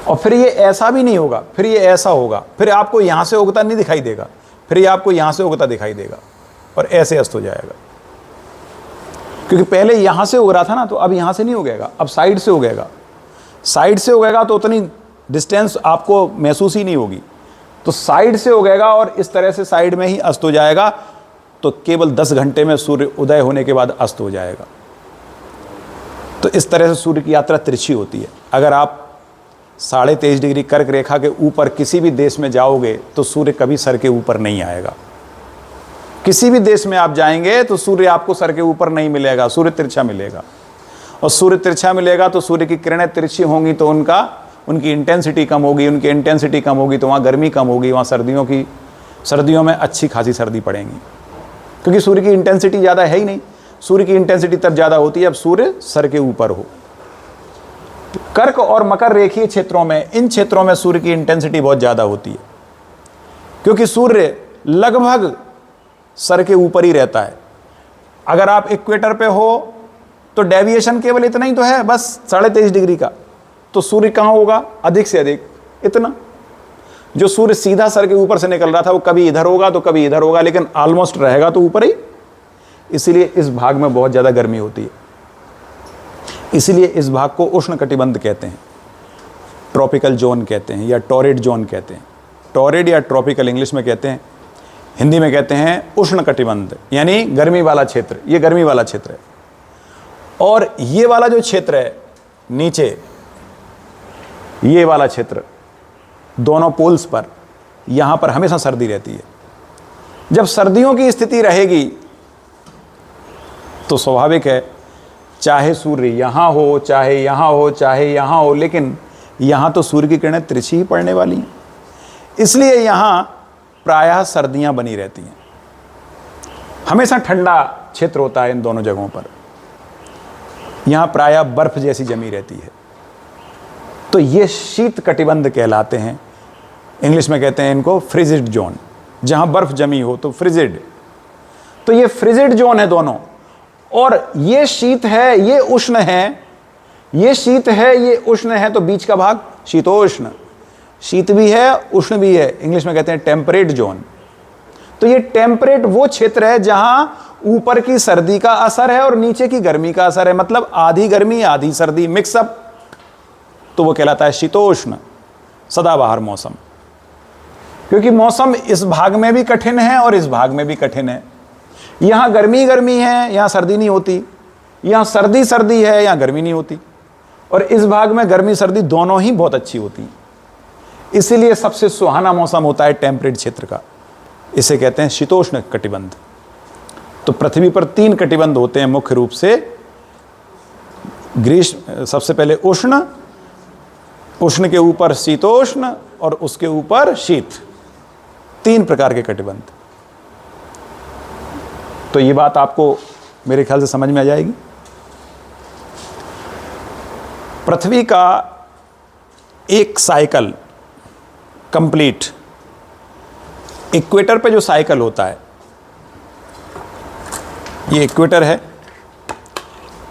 और फिर ये ऐसा भी नहीं होगा, फिर ये ऐसा होगा, फिर आपको यहां से उगता नहीं दिखाई देगा, फिर ये आपको यहां से उगता दिखाई देगा और ऐसे अस्त हो जाएगा। क्योंकि पहले यहां से उग रहा था ना, तो अब यहां से नहीं उगेगा, अब साइड से उगेगा। साइड से उगेगा तो उतनी डिस्टेंस आपको महसूस ही नहीं होगी। तो साइड से उगेगा और इस तरह से साइड में ही अस्त हो जाएगा, तो केवल 10 घंटे में सूर्य उदय होने के बाद अस्त हो जाएगा। तो इस तरह से सूर्य की यात्रा तिरछी होती है। अगर आप 23.5 डिग्री कर्क रेखा के ऊपर किसी भी देश में जाओगे तो सूर्य कभी सर के ऊपर नहीं आएगा। किसी भी देश में आप जाएंगे तो सूर्य आपको सर के ऊपर नहीं मिलेगा, सूर्य तिरछा मिलेगा। और सूर्य तिरछा मिलेगा तो सूर्य की किरणें तिरछी होंगी तो उनकी इंटेंसिटी कम होगी, उनकी इंटेंसिटी कम होगी तो वहाँ गर्मी कम होगी, वहाँ सर्दियों में अच्छी खासी सर्दी पड़ेगी, क्योंकि सूर्य की इंटेंसिटी ज़्यादा है ही नहीं। सूर्य की इंटेंसिटी तब ज़्यादा होती है अब सूर्य सर के ऊपर हो। कर्क और मकर रेखीय क्षेत्रों में, इन क्षेत्रों में सूर्य की इंटेंसिटी बहुत ज़्यादा होती है, क्योंकि सूर्य लगभग सर के ऊपर ही रहता है। अगर आप इक्वेटर पे हो तो डेविएशन केवल इतना ही तो है, बस 23.5 डिग्री का। तो सूर्य कहाँ होगा? अधिक से अधिक इतना। जो सूर्य सीधा सर के ऊपर से निकल रहा था वो कभी इधर होगा तो कभी इधर होगा, लेकिन ऑलमोस्ट रहेगा तो ऊपर ही। इसीलिए इस भाग में बहुत ज़्यादा गर्मी होती है। इसीलिए इस भाग को उष्ण कटिबंध कहते हैं, ट्रॉपिकल जोन कहते हैं या टॉरिड जोन कहते हैं। टॉरिड या ट्रॉपिकल इंग्लिश में कहते हैं, हिंदी में कहते हैं उष्ण कटिबंध, यानी गर्मी वाला क्षेत्र। ये गर्मी वाला क्षेत्र है। और ये वाला जो क्षेत्र है नीचे, ये वाला क्षेत्र, दोनों पोल्स पर, यहाँ पर हमेशा सर्दी रहती है। जब सर्दियों की स्थिति रहेगी तो स्वाभाविक है, चाहे सूर्य यहाँ हो, चाहे यहाँ हो, चाहे यहाँ हो, लेकिन यहाँ तो सूर्य की किरणें तिरछी ही पड़ने वाली हैं। इसलिए यहाँ प्रायः सर्दियाँ बनी रहती हैं। हमेशा ठंडा क्षेत्र होता है इन दोनों जगहों पर। यहाँ प्रायः बर्फ जैसी जमी रहती है। तो ये शीत कटिबंध कहलाते हैं। इंग्लिश में कहते हैं इनको फ्रिजिड जोन। जहाँ बर्फ जमी हो तो फ्रिजिड। तो ये फ्रिजिड जोन है दोनों। और ये शीत है, ये उष्ण है, ये शीत है, ये उष्ण है, तो बीच का भाग शीतोष्ण। शीत भी है, उष्ण भी है। इंग्लिश में कहते हैं टेम्परेट जोन। तो ये टेम्परेट वो क्षेत्र है जहां ऊपर की सर्दी का असर है और नीचे की गर्मी का असर है, मतलब आधी गर्मी आधी सर्दी मिक्सअप। तो वो कहलाता है शीतोष्ण, सदाबहार मौसम। क्योंकि मौसम इस भाग में भी कठिन है और इस भाग में भी कठिन है। यहां गर्मी गर्मी है, यहां सर्दी नहीं होती। यहां सर्दी सर्दी है, यहां गर्मी नहीं होती। और इस भाग में गर्मी सर्दी दोनों ही बहुत अच्छी होती है। इसीलिए सबसे सुहाना मौसम होता है टेम्परेट क्षेत्र का। इसे कहते हैं शीतोष्ण कटिबंध। तो पृथ्वी पर 3 कटिबंध होते हैं मुख्य रूप से। ग्रीष्म, सबसे पहले उष्ण, उष्ण के ऊपर शीतोष्ण और उसके ऊपर शीत। 3 प्रकार के कटिबंध। तो ये बात आपको मेरे ख्याल से समझ में आ जाएगी। पृथ्वी का एक साइकिल कंप्लीट, इक्वेटर पे जो साइकिल होता है, ये इक्वेटर है।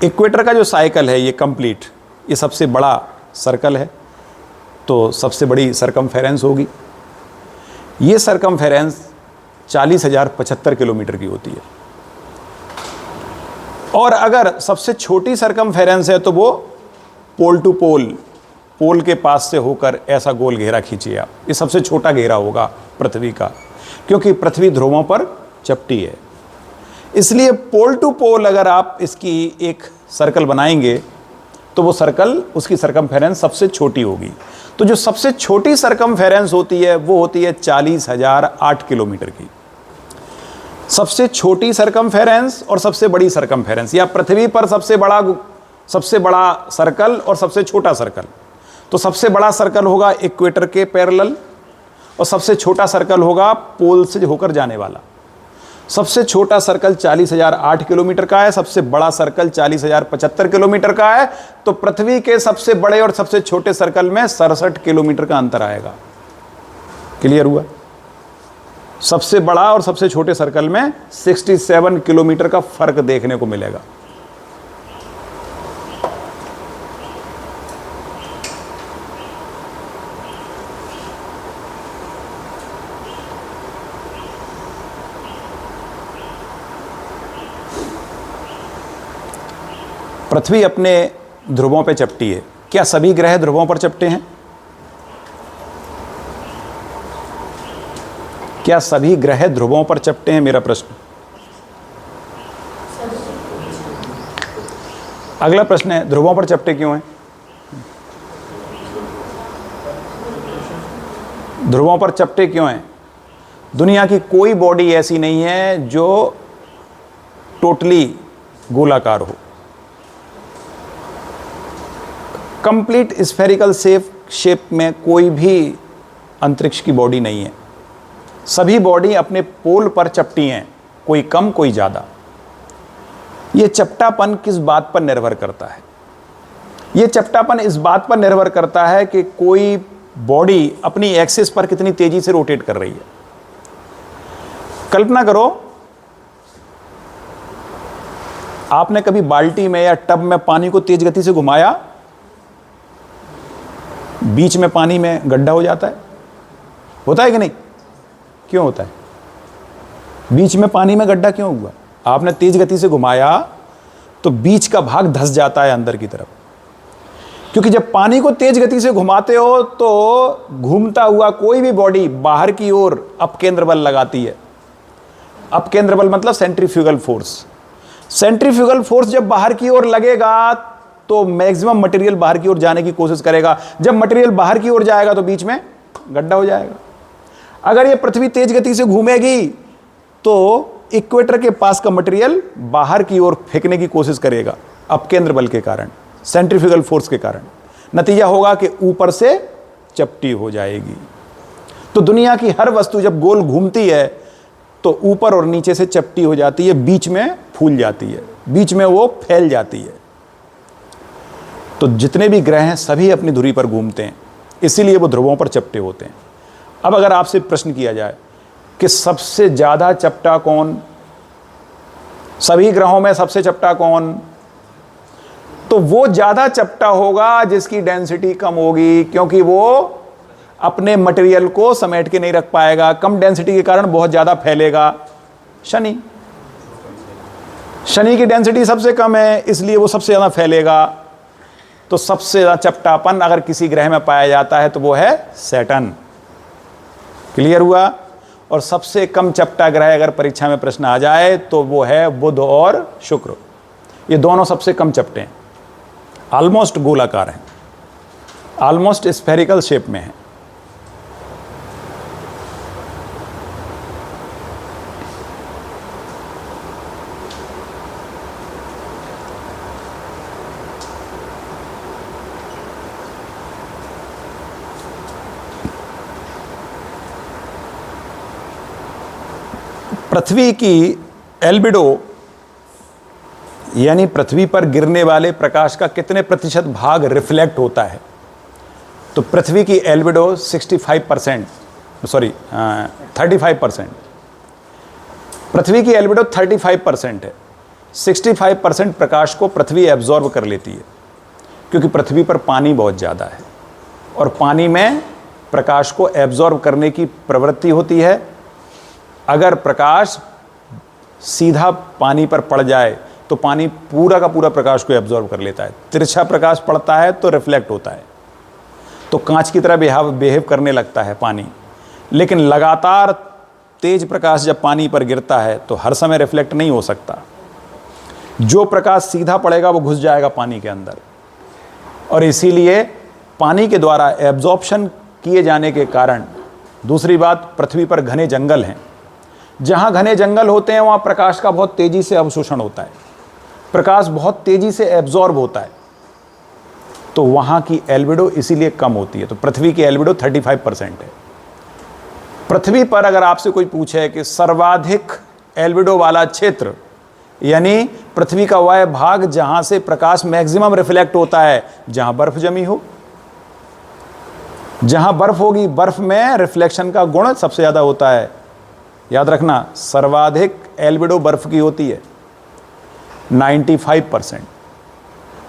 इक्वेटर का जो साइकिल है ये कंप्लीट, ये सबसे बड़ा सर्कल है। तो सबसे बड़ी सरकमफेरेंस होगी। ये सरकमफेरेंस 40,075 किलोमीटर की होती है। और अगर सबसे छोटी सरकमफेरेंस है तो वो पोल टू पोल, पोल के पास से होकर ऐसा गोल घेरा खींचिए आप। ये सबसे छोटा घेरा होगा पृथ्वी का, क्योंकि पृथ्वी ध्रुवों पर चपटी है। इसलिए पोल टू पोल अगर आप इसकी एक सर्कल बनाएंगे तो वो सर्कल, उसकी सरकमफेरेंस सबसे छोटी होगी। तो जो सबसे छोटी सरकमफेरेंस होती है वो होती है 40,008 किलोमीटर की। सबसे छोटी सरकमफेरेंस और सबसे बड़ी सरकमफेरेंस, या पृथ्वी पर सबसे बड़ा सर्कल और सबसे छोटा सर्कल। तो सबसे बड़ा सर्कल होगा इक्वेटर के पैरेलल और सबसे छोटा सर्कल होगा पोल से होकर जाने वाला। सबसे छोटा सर्कल 40,008 किलोमीटर का है, सबसे बड़ा सर्कल 40,075 किलोमीटर का है। तो पृथ्वी के सबसे बड़े और सबसे छोटे सर्कल में 67 किलोमीटर का अंतर आएगा। क्लियर हुआ? सबसे बड़ा और सबसे छोटे सर्कल में 67 किलोमीटर का फर्क देखने को मिलेगा। पृथ्वी अपने ध्रुवों पर चपटी है। क्या सभी ग्रह ध्रुवों पर चपटे हैं? क्या सभी ग्रह ध्रुवों पर चपटे हैं, मेरा प्रश्न। अगला प्रश्न है, ध्रुवों पर चपटे क्यों हैं? ध्रुवों पर चपटे क्यों हैं? दुनिया की कोई बॉडी ऐसी नहीं है जो टोटली गोलाकार हो। कंप्लीट स्फेरिकल शेप में कोई भी अंतरिक्ष की बॉडी नहीं है। सभी बॉडी अपने पोल पर चपटी हैं, कोई कम कोई ज़्यादा। ये चपटापन किस बात पर निर्भर करता है? ये चपटापन इस बात पर निर्भर करता है कि कोई बॉडी अपनी एक्सिस पर कितनी तेजी से रोटेट कर रही है। कल्पना करो, आपने कभी बाल्टी में या टब में पानी को तेज गति से घुमाया, बीच में पानी में गड्ढा हो जाता है, होता है कि नहीं? क्यों होता है? बीच में पानी में गड्ढा क्यों हुआ? आपने तेज गति से घुमाया तो बीच का भाग धंस जाता है अंदर की तरफ, क्योंकि जब पानी को तेज गति से घुमाते हो तो घूमता हुआ कोई भी बॉडी बाहर की ओर अपकेंद्र बल लगाती है। अपकेंद्र बल मतलब सेंट्रीफ्यूगल फोर्स। सेंट्रीफ्यूगल फोर्स जब बाहर की ओर लगेगा तो मैक्सिमम मटेरियल बाहर की ओर जाने की कोशिश करेगा। जब मटेरियल बाहर की ओर जाएगा तो बीच में गड्ढा हो जाएगा। अगर ये पृथ्वी तेज गति से घूमेगी तो इक्वेटर के पास का मटेरियल बाहर की ओर फेंकने की कोशिश करेगा, अपकेंद्र बल के कारण, सेंट्रीफ्यूगल फोर्स के कारण। नतीजा होगा कि ऊपर से चपटी हो जाएगी। तो दुनिया की हर वस्तु जब गोल घूमती है तो ऊपर और नीचे से चपटी हो जाती है, बीच में फूल जाती है, बीच में वो फैल जाती है। तो जितने भी ग्रह हैं सभी अपनी धुरी पर घूमते हैं, इसीलिए वो ध्रुवों पर चपटे होते हैं। अब अगर आपसे प्रश्न किया जाए कि सबसे ज्यादा चपटा कौन, सभी ग्रहों में सबसे चपटा कौन, तो वो ज्यादा चपटा होगा जिसकी डेंसिटी कम होगी, क्योंकि वो अपने मटेरियल को समेट के नहीं रख पाएगा, कम डेंसिटी के कारण बहुत ज्यादा फैलेगा। शनि की डेंसिटी सबसे कम है, इसलिए वो सबसे ज्यादा फैलेगा। तो सबसे ज्यादा चपटापन अगर किसी ग्रह में पाया जाता है तो वो है सैटर्न। क्लियर हुआ? और सबसे कम चपटा ग्रह अगर परीक्षा में प्रश्न आ जाए तो वो है बुध और शुक्र। ये दोनों सबसे कम चपटे हैं, ऑलमोस्ट गोलाकार हैं, ऑलमोस्ट स्फेरिकल शेप में है। पृथ्वी की एल्बिडो यानी पृथ्वी पर गिरने वाले प्रकाश का कितने प्रतिशत भाग रिफ्लेक्ट होता है? तो पृथ्वी की एल्बिडो 35%, 35%। पृथ्वी की एल्बिडो 35% है। 65% प्रकाश को पृथ्वी एब्जॉर्ब कर लेती है, क्योंकि पृथ्वी पर पानी बहुत ज़्यादा है और पानी में प्रकाश को एब्जॉर्ब करने की प्रवृत्ति होती है। अगर प्रकाश सीधा पानी पर पड़ जाए तो पानी पूरा का पूरा प्रकाश को एब्जॉर्ब कर लेता है। तिरछा प्रकाश पड़ता है तो रिफ्लेक्ट होता है, तो कांच की तरह बिहेव करने लगता है पानी। लेकिन लगातार तेज प्रकाश जब पानी पर गिरता है तो हर समय रिफ्लेक्ट नहीं हो सकता। जो प्रकाश सीधा पड़ेगा वो घुस जाएगा पानी के अंदर, और इसीलिए पानी के द्वारा एब्जॉर्प्शन किए जाने के कारण। दूसरी बात, पृथ्वी पर घने जंगल हैं। जहाँ घने जंगल होते हैं वहाँ प्रकाश का बहुत तेजी से अवशोषण होता है, प्रकाश बहुत तेजी से एब्जॉर्ब होता है, तो वहाँ की एल्बिडो इसीलिए कम होती है। तो पृथ्वी की एल्बिडो 35% है। पृथ्वी पर अगर आपसे कोई पूछे कि सर्वाधिक एल्बिडो वाला क्षेत्र, यानी पृथ्वी का वह भाग जहाँ से प्रकाश मैक्सिमम रिफ्लेक्ट होता है, जहाँ बर्फ जमी हो, जहाँ बर्फ होगी, बर्फ में रिफ्लेक्शन का गुण सबसे ज़्यादा होता है। याद रखना, सर्वाधिक एल्बिडो बर्फ की होती है 95%।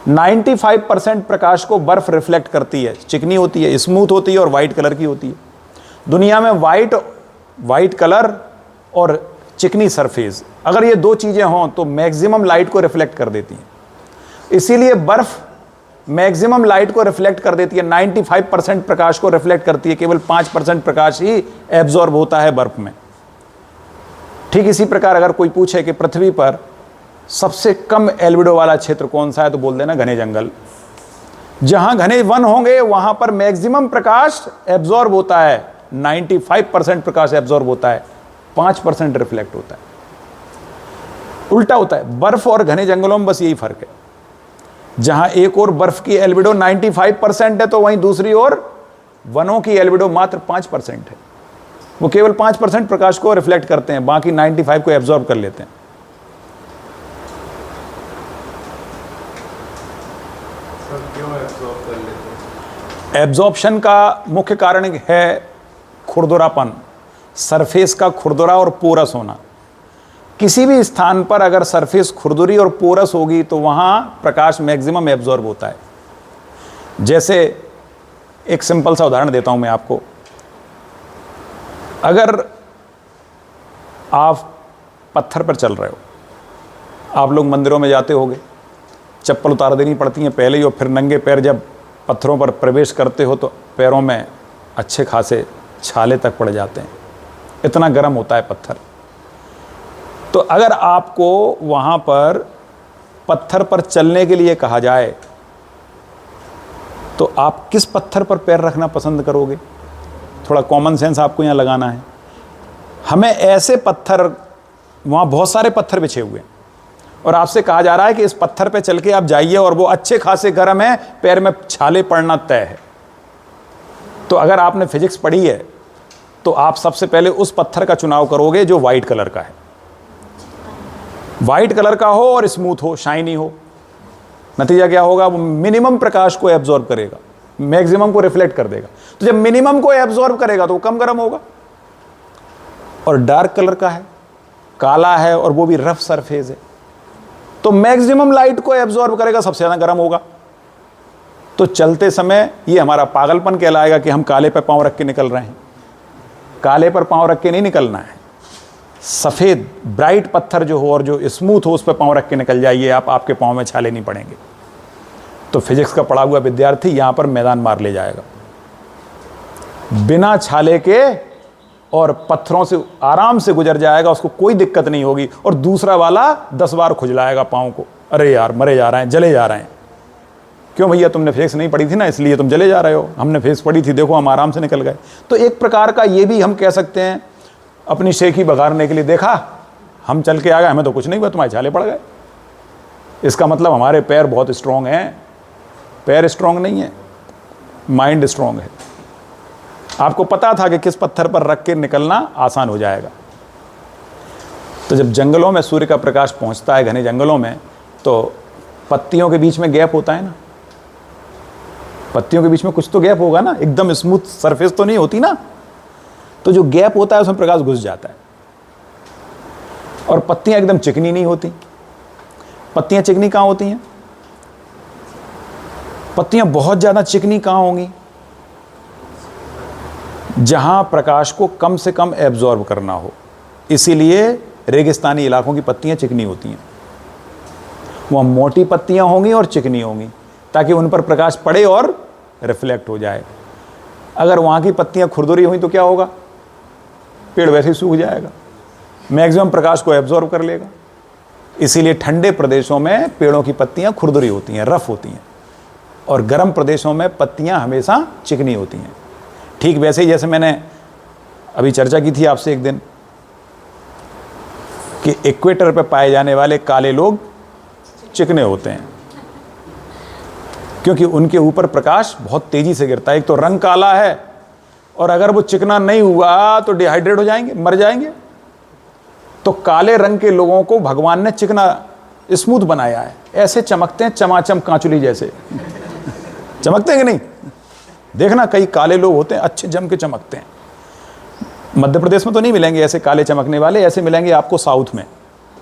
95% प्रकाश को बर्फ रिफ्लेक्ट करती है। चिकनी होती है, स्मूथ होती है और वाइट कलर की होती है। दुनिया में वाइट कलर और चिकनी सरफेस, अगर ये दो चीज़ें हों तो मैक्सिमम लाइट को रिफ्लेक्ट कर देती हैं। इसीलिए बर्फ मैक्सिमम लाइट को रिफ्लेक्ट कर देती है। 95% प्रकाश को रिफ्लेक्ट करती है, केवल 5% प्रकाश ही एब्जॉर्ब होता है बर्फ में। ठीक इसी प्रकार अगर कोई पूछे कि पृथ्वी पर सबसे कम एल्बिडो वाला क्षेत्र कौन सा है, तो बोल देना घने जंगल। जहां घने वन होंगे वहां पर मैक्सिमम प्रकाश एब्जॉर्ब होता है, 95% प्रकाश एब्जॉर्ब होता है, 5% रिफ्लेक्ट होता है। उल्टा होता है, बर्फ और घने जंगलों में बस यही फर्क है। जहां एक और बर्फ की एल्बिडो 95% है, तो वहीं दूसरी ओर वनों की एल्बिडो मात्र 5% है। वो केवल 5% प्रकाश को रिफ्लेक्ट करते हैं, बाकी 95 को एब्जॉर्ब कर लेते हैं। एब्जॉर्प्शन का मुख्य कारण है खुरदुरापन, सरफेस का खुरदुरा और पोरस होना। किसी भी स्थान पर अगर सरफेस खुरदुरी और पोरस होगी तो वहां प्रकाश मैक्सिमम एब्जॉर्ब होता है। जैसे एक सिंपल सा उदाहरण देता हूं मैं आपको। अगर आप पत्थर पर चल रहे हो, आप लोग मंदिरों में जाते होगे, चप्पल उतार देनी पड़ती है पहले ही, और फिर नंगे पैर जब पत्थरों पर प्रवेश करते हो तो पैरों में अच्छे खासे छाले तक पड़ जाते हैं, इतना गर्म होता है पत्थर। तो अगर आपको वहाँ पर पत्थर पर चलने के लिए कहा जाए तो आप किस पत्थर पर पैर रखना पसंद करोगे? थोड़ा कॉमन सेंस आपको यहाँ लगाना है। हमें ऐसे पत्थर, वहाँ बहुत सारे पत्थर बिछे हुए हैं और आपसे कहा जा रहा है कि इस पत्थर पे चल के आप जाइए और वो अच्छे खासे गर्म है, पैर में छाले पड़ना तय है। तो अगर आपने फिजिक्स पढ़ी है तो आप सबसे पहले उस पत्थर का चुनाव करोगे जो वाइट कलर का है। वाइट कलर का हो और स्मूथ हो, शाइनी हो। नतीजा क्या होगा? वो मिनिमम प्रकाश को एब्जॉर्ब करेगा, मैक्सिमम को रिफ्लेक्ट कर देगा। तो जब मिनिमम को एब्जॉर्ब करेगा तो वो कम गर्म होगा। और डार्क कलर का है, काला है और वो भी रफ सरफेस है, तो मैक्सिमम लाइट को एब्जॉर्ब करेगा, सबसे ज्यादा गर्म होगा। तो चलते समय ये हमारा पागलपन कहलाएगा कि हम काले पर पांव रख के निकल रहे हैं। काले पर पांव रख के नहीं निकलना है, सफेद ब्राइट पत्थर जो हो और जो स्मूथ हो उस पर पांव रख के निकल जाइए आप, आपके पांव में छाले नहीं पड़ेंगे। तो फिजिक्स का पढ़ा हुआ विद्यार्थी यहां पर मैदान मार ले जाएगा, बिना छाले के और पत्थरों से आराम से गुजर जाएगा, उसको कोई दिक्कत नहीं होगी। और दूसरा वाला 10 बार खुजलाएगा पांव को, अरे यार मरे जा रहे हैं, जले जा रहे हैं। क्यों भैया, तुमने फिजिक्स नहीं पढ़ी थी ना, इसलिए तुम जले जा रहे हो। हमने फिजिक्स पढ़ी थी, देखो हम आराम से निकल गए। तो एक प्रकार का ये भी हम कह सकते हैं अपनी शेखी बघारने के लिए, देखा हम चल के आ गए, हमें तो कुछ नहीं हुआ, तुम्हारे छाले पड़ गए। इसका मतलब हमारे पैर बहुत स्ट्रांग हैं। पैर स्ट्रांग नहीं है, माइंड स्ट्रांग है। आपको पता था कि किस पत्थर पर रख के निकलना आसान हो जाएगा। तो जब जंगलों में सूर्य का प्रकाश पहुंचता है, घने जंगलों में, तो पत्तियों के बीच में गैप होता है ना, पत्तियों के बीच में कुछ तो गैप होगा ना, एकदम स्मूथ सरफेस तो नहीं होती ना। तो जो गैप होता है उसमें प्रकाश घुस जाता है। और पत्तियां एकदम चिकनी नहीं होती। पत्तियां चिकनी कहां होती हैं? पत्तियां बहुत ज्यादा चिकनी कहां होंगी? जहां प्रकाश को कम से कम एब्जॉर्ब करना हो। इसीलिए रेगिस्तानी इलाकों की पत्तियां चिकनी होती हैं। वहां मोटी पत्तियां होंगी और चिकनी होंगी, ताकि उन पर प्रकाश पड़े और रिफ्लेक्ट हो जाए। अगर वहां की पत्तियां खुरदुरी हुई तो क्या होगा? पेड़ वैसे ही सूख जाएगा, मैक्सिमम प्रकाश को एब्जॉर्ब कर लेगा। इसीलिए ठंडे प्रदेशों में पेड़ों की पत्तियां खुरदुरी होती हैं, रफ होती हैं, और गर्म प्रदेशों में पत्तियां हमेशा चिकनी होती हैं। ठीक वैसे ही जैसे मैंने अभी चर्चा की थी आपसे एक दिन कि इक्वेटर पर पाए जाने वाले काले लोग चिकने होते हैं, क्योंकि उनके ऊपर प्रकाश बहुत तेजी से गिरता है। एक तो रंग काला है, और अगर वो चिकना नहीं हुआ तो डिहाइड्रेट हो जाएंगे, मर जाएंगे। तो काले रंग के लोगों को भगवान ने चिकना स्मूथ बनाया है, ऐसे चमकते हैं चमाचम कांचुली जैसे चमकते हैं कि नहीं? देखना कई काले लोग होते हैं, अच्छे जम के चमकते हैं। मध्य प्रदेश में तो नहीं मिलेंगे ऐसे काले चमकने वाले, ऐसे मिलेंगे आपको साउथ में।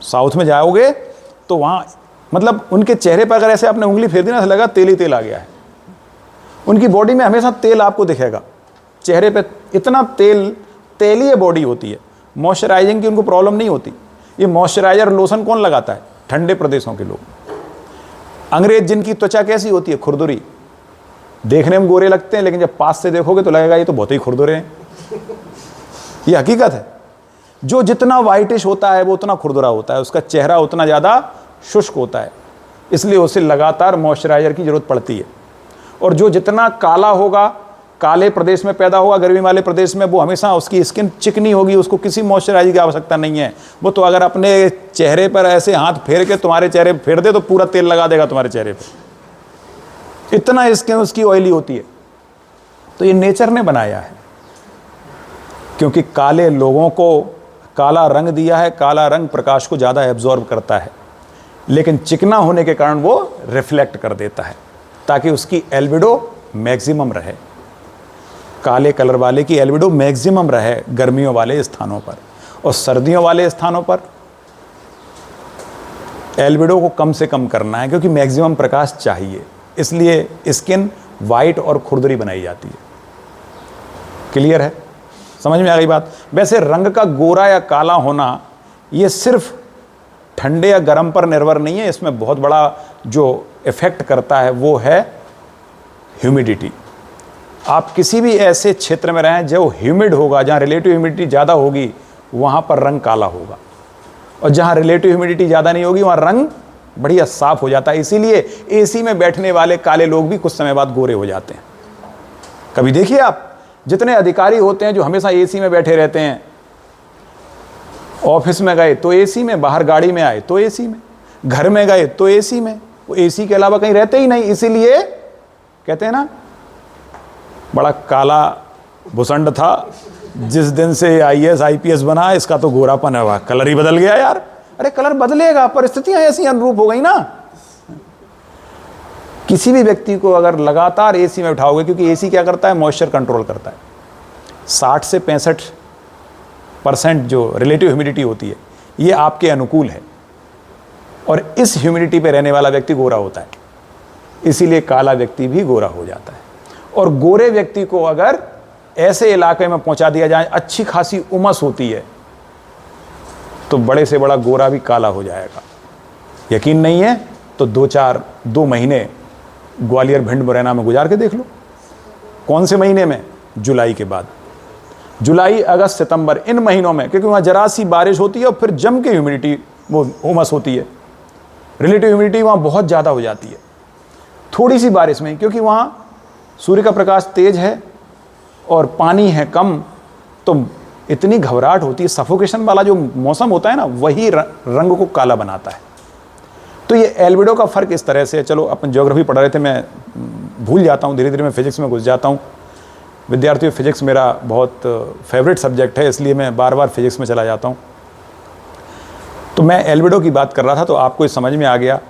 साउथ में जाओगे तो वहाँ मतलब उनके चेहरे पर अगर ऐसे आपने उंगली फेर दी ना, ऐसा लगा तेल ही तेल आ गया है। उनकी बॉडी में हमेशा तेल आपको दिखेगा, चेहरे पे इतना तेलीय बॉडी होती है। मॉइस्चराइजिंग की उनको प्रॉब्लम नहीं होती। ये मॉइस्चराइजर लोशन कौन लगाता है? ठंडे प्रदेशों के लोग। अंग्रेज जिनकी त्वचा कैसी होती है? खुरदुरी। देखने में गोरे लगते हैं, लेकिन जब पास से देखोगे तो लगेगा ये तो बहुत ही खुरदुरे हैं। ये हकीकत है। जो जितना वाइटिश होता है वो उतना खुरदुरा होता है, उसका चेहरा उतना ज़्यादा शुष्क होता है, इसलिए उसे लगातार मॉइस्चराइजर की ज़रूरत पड़ती है। और जो जितना काला होगा, काले प्रदेश में पैदा होगा, गर्मी वाले प्रदेश में, वो हमेशा उसकी स्किन चिकनी होगी, उसको किसी मॉइस्चराइजर की आवश्यकता नहीं है। वो तो अगर अपने चेहरे पर ऐसे हाथ फेर के तुम्हारे चेहरे पर फेर दे तो पूरा तेल लगा देगा तुम्हारे चेहरे पे, इतना स्किन उसकी ऑयली होती है। तो ये नेचर ने बनाया है, क्योंकि काले लोगों को काला रंग दिया है। काला रंग प्रकाश को ज़्यादा एब्जॉर्ब करता है, लेकिन चिकना होने के कारण वो रिफ्लेक्ट कर देता है, ताकि उसकी एल्बिडो मैक्सिमम रहे। काले कलर वाले की एल्बिडो मैक्सिमम रहे गर्मियों वाले स्थानों पर, और सर्दियों वाले स्थानों पर एल्बिडो को कम से कम करना है, क्योंकि मैक्सिमम प्रकाश चाहिए। इसलिए स्किन वाइट और खुरदरी बनाई जाती है। क्लियर है? समझ में आ गई बात? वैसे रंग का गोरा या काला होना ये सिर्फ ठंडे या गर्म पर निर्भर नहीं है, इसमें बहुत बड़ा जो इफेक्ट करता है वो है ह्यूमिडिटी। आप किसी भी ऐसे क्षेत्र में रहें जो ह्यूमिड होगा, जहाँ रिलेटिव ह्यूमिडिटी ज़्यादा होगी, वहाँ पर रंग काला होगा, और जहाँ रिलेटिव ह्यूमिडिटी ज़्यादा नहीं होगी वहाँ रंग बढ़िया साफ हो जाता है। इसीलिए एसी में बैठने वाले काले लोग भी कुछ समय बाद गोरे हो जाते हैं। कभी देखिए आप, जितने अधिकारी होते हैं जो हमेशा एसी में बैठे रहते हैं, ऑफिस में गए तो एसी में, बाहर गाड़ी में आए तो एसी में, घर में गए तो एसी में, वो एसी के अलावा कहीं रहते ही नहीं। इसीलिए कहते हैं ना, बड़ा काला भुसंड था, जिस दिन से आईएएस आईपीएस बना इसका तो गोरापन है, कलर ही बदल गया यार। अरे कलर बदलेगा, परिस्थितियां ऐसी अनुरूप हो गई ना। किसी भी व्यक्ति को अगर लगातार एसी में उठाओगे, क्योंकि एसी क्या करता है, मॉइस्चर कंट्रोल करता है। 60 से 65% जो रिलेटिव ह्यूमिडिटी होती है ये आपके अनुकूल है, और इस ह्यूमिडिटी पे रहने वाला व्यक्ति गोरा होता है। इसीलिए काला व्यक्ति भी गोरा हो जाता है। और गोरे व्यक्ति को अगर ऐसे इलाके में पहुंचा दिया जाए, अच्छी खासी उमस होती है, तो बड़े से बड़ा गोरा भी काला हो जाएगा। यकीन नहीं है तो 2 महीने ग्वालियर, भिंड, मुरैना में गुजार के देख लो। कौन से महीने में? जुलाई के बाद। जुलाई, अगस्त, सितंबर, इन महीनों में, क्योंकि वहाँ जरा सी बारिश होती है और फिर जम के ह्यूमिडिटी, वो उमस होती है, रिलेटिव ह्यूमिडिटी वहाँ बहुत ज़्यादा हो जाती है थोड़ी सी बारिश में, क्योंकि वहाँ सूर्य का प्रकाश तेज है और पानी है कम, तो इतनी घबराहट होती है। सफोकेशन वाला जो मौसम होता है ना, वही रंग को काला बनाता है। तो ये एल्बिडो का फ़र्क इस तरह से। चलो, अपन ज्योग्राफी पढ़ रहे थे, मैं भूल जाता हूँ, धीरे धीरे मैं फिजिक्स में घुस जाता हूँ। विद्यार्थियों, फिजिक्स मेरा बहुत फेवरेट सब्जेक्ट है, इसलिए मैं बार बार फिजिक्स में चला जाता हूँ। तो मैं एल्बिडो की बात कर रहा था, तो आपको ये समझ में आ गया।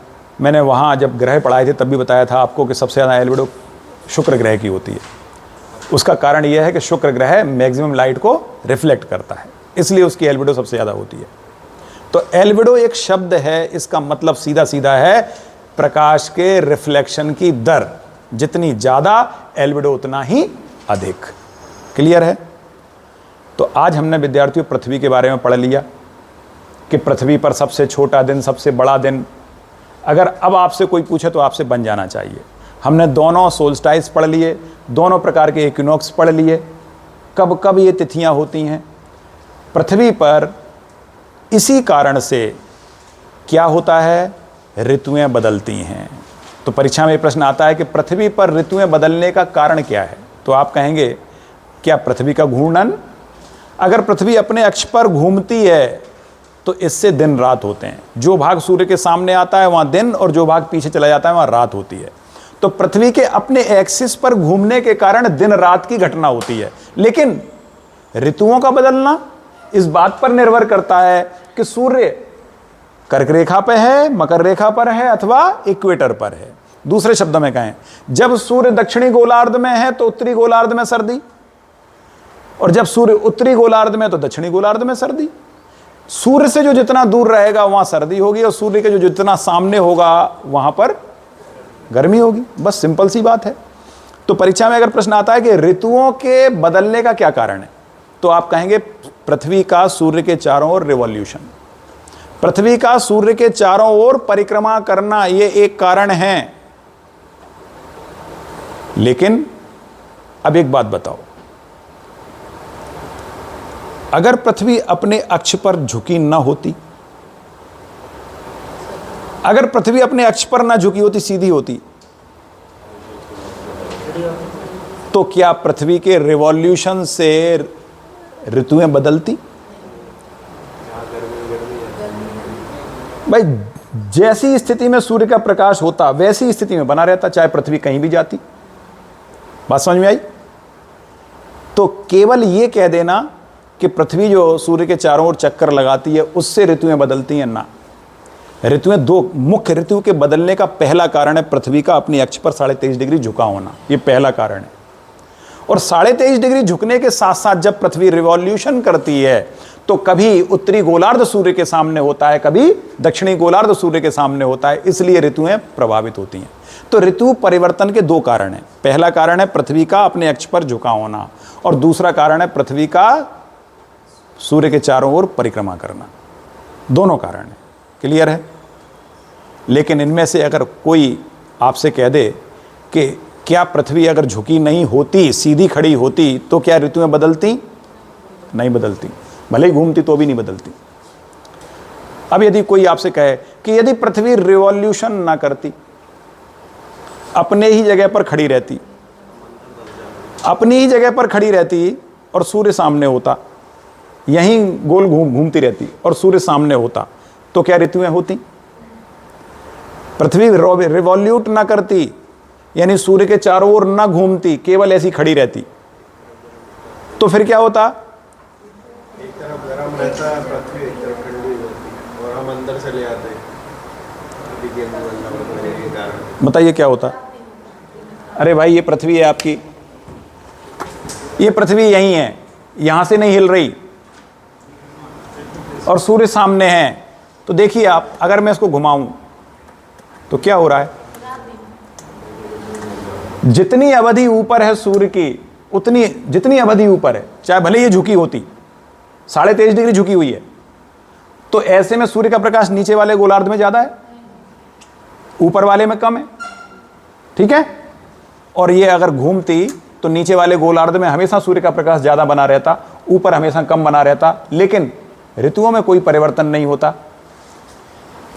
मैंने वहाँ जब ग्रह पढ़ाए थे तब भी बताया था आपको कि सबसे ज़्यादा एल्बिडो शुक्र ग्रह की होती है। उसका कारण यह है कि शुक्र ग्रह मैक्सिमम लाइट को रिफ्लेक्ट करता है, इसलिए उसकी एल्बिडो सबसे ज़्यादा होती है। तो एल्बिडो एक शब्द है, इसका मतलब सीधा सीधा है प्रकाश के रिफ्लेक्शन की दर। जितनी ज़्यादा एल्बिडो उतना ही अधिक। क्लियर है? तो आज हमने विद्यार्थियों पृथ्वी के बारे में पढ़ लिया कि पृथ्वी पर सबसे छोटा दिन, सबसे बड़ा दिन, अगर अब आपसे कोई पूछे तो आपसे बन जाना चाहिए। हमने दोनों सोल्स्टाइस पढ़ लिए, दोनों प्रकार के इक्विनॉक्स पढ़ लिए, कब कब ये तिथियां होती हैं पृथ्वी पर। इसी कारण से क्या होता है, ऋतुएं बदलती हैं। तो परीक्षा में ये प्रश्न आता है कि पृथ्वी पर ऋतुएं बदलने का कारण क्या है? तो आप कहेंगे क्या पृथ्वी का घूर्णन? अगर पृथ्वी अपने अक्ष पर घूमती है तो इससे दिन रात होते हैं। जो भाग सूर्य के सामने आता है वहाँ दिन, और जो भाग पीछे चला जाता है वहाँ रात होती है। तो पृथ्वी के अपने एक्सिस पर घूमने के कारण दिन रात की घटना होती है। लेकिन ऋतुओं का बदलना इस बात पर निर्भर करता है कि सूर्य कर्क रेखा पर है, मकर रेखा पर है, अथवा इक्वेटर पर है। दूसरे शब्दों में कहें, जब सूर्य दक्षिणी गोलार्ध में है तो उत्तरी गोलार्ध में सर्दी, और जब सूर्य उत्तरी गोलार्ध में तो दक्षिणी गोलार्ध में सर्दी। सूर्य से जो जितना दूर रहेगा वहां सर्दी होगी, और सूर्य के जो जितना सामने होगा वहां पर गर्मी होगी। बस सिंपल सी बात है। तो परीक्षा में अगर प्रश्न आता है कि ऋतुओं के बदलने का क्या कारण है, तो आप कहेंगे पृथ्वी का सूर्य के चारों ओर रिवॉल्यूशन। पृथ्वी का सूर्य के चारों ओर परिक्रमा करना, यह एक कारण है। लेकिन अब एक बात बताओ, अगर पृथ्वी अपने अक्ष पर झुकी न होती, अगर पृथ्वी अपने अक्ष पर ना झुकी होती, सीधी होती, तो क्या पृथ्वी के रिवॉल्यूशन से ऋतुएं बदलती? भाई जैसी स्थिति में सूर्य का प्रकाश होता वैसी स्थिति में बना रहता, चाहे पृथ्वी कहीं भी जाती। बात समझ में आई? तो केवल यह कह देना कि पृथ्वी जो सूर्य के चारों ओर चक्कर लगाती है उससे ऋतुएं बदलती हैं, ना। ऋतुएं दो मुख्य ऋतु के बदलने का पहला कारण है पृथ्वी का अपनी अक्ष पर 23.5 डिग्री झुका होना, यह पहला कारण है। और 23.5 डिग्री झुकने के साथ साथ जब पृथ्वी रिवॉल्यूशन करती है तो कभी उत्तरी गोलार्ध सूर्य के सामने होता है, कभी दक्षिणी गोलार्ध सूर्य के सामने होता है, इसलिए ऋतुएं प्रभावित होती हैं। तो ऋतु परिवर्तन के दो कारण हैं। पहला कारण है पृथ्वी का अपने अक्ष पर झुका होना, और दूसरा कारण है पृथ्वी का सूर्य के चारों ओर परिक्रमा करना। दोनों कारण हैं। क्लियर है? लेकिन इनमें से अगर कोई आपसे कह दे कि क्या पृथ्वी अगर झुकी नहीं होती, सीधी खड़ी होती, तो क्या ऋतुएं बदलती? नहीं बदलती। भले ही घूमती तो भी नहीं बदलती। अब यदि कोई आपसे कहे कि यदि पृथ्वी रिवॉल्यूशन ना करती, अपने ही जगह पर खड़ी रहती, अपनी ही जगह पर खड़ी रहती और सूर्य सामने होता, यहीं गोल घूमती रहती और सूर्य सामने होता, तो क्या ऋतुएं होती? पृथ्वी रिवॉल्यूट ना करती, यानी सूर्य के चारों ओर ना घूमती, केवल ऐसी खड़ी रहती, तो फिर क्या होता? एक तरफ गर्म रहता है पृथ्वी, एक तरफ ठंडी होती और हम अंदर चले आते हैं। बताइए क्या होता? अरे भाई ये पृथ्वी है आपकी, ये पृथ्वी यहीं है, यहां से नहीं हिल रही और सूर्य सामने है। तो देखिए आप, अगर मैं इसको घुमाऊं तो क्या हो रहा है? जितनी अवधि ऊपर है सूर्य की, उतनी जितनी अवधि ऊपर है, चाहे भले ये झुकी होती, 23.5 डिग्री झुकी हुई है, तो ऐसे में सूर्य का प्रकाश नीचे वाले गोलार्ध में ज्यादा है, ऊपर वाले में कम है। ठीक है? और ये अगर घूमती तो नीचे वाले गोलार्ध में हमेशा सूर्य का प्रकाश ज्यादा बना रहता, ऊपर हमेशा कम बना रहता, लेकिन ऋतुओं में कोई परिवर्तन नहीं होता,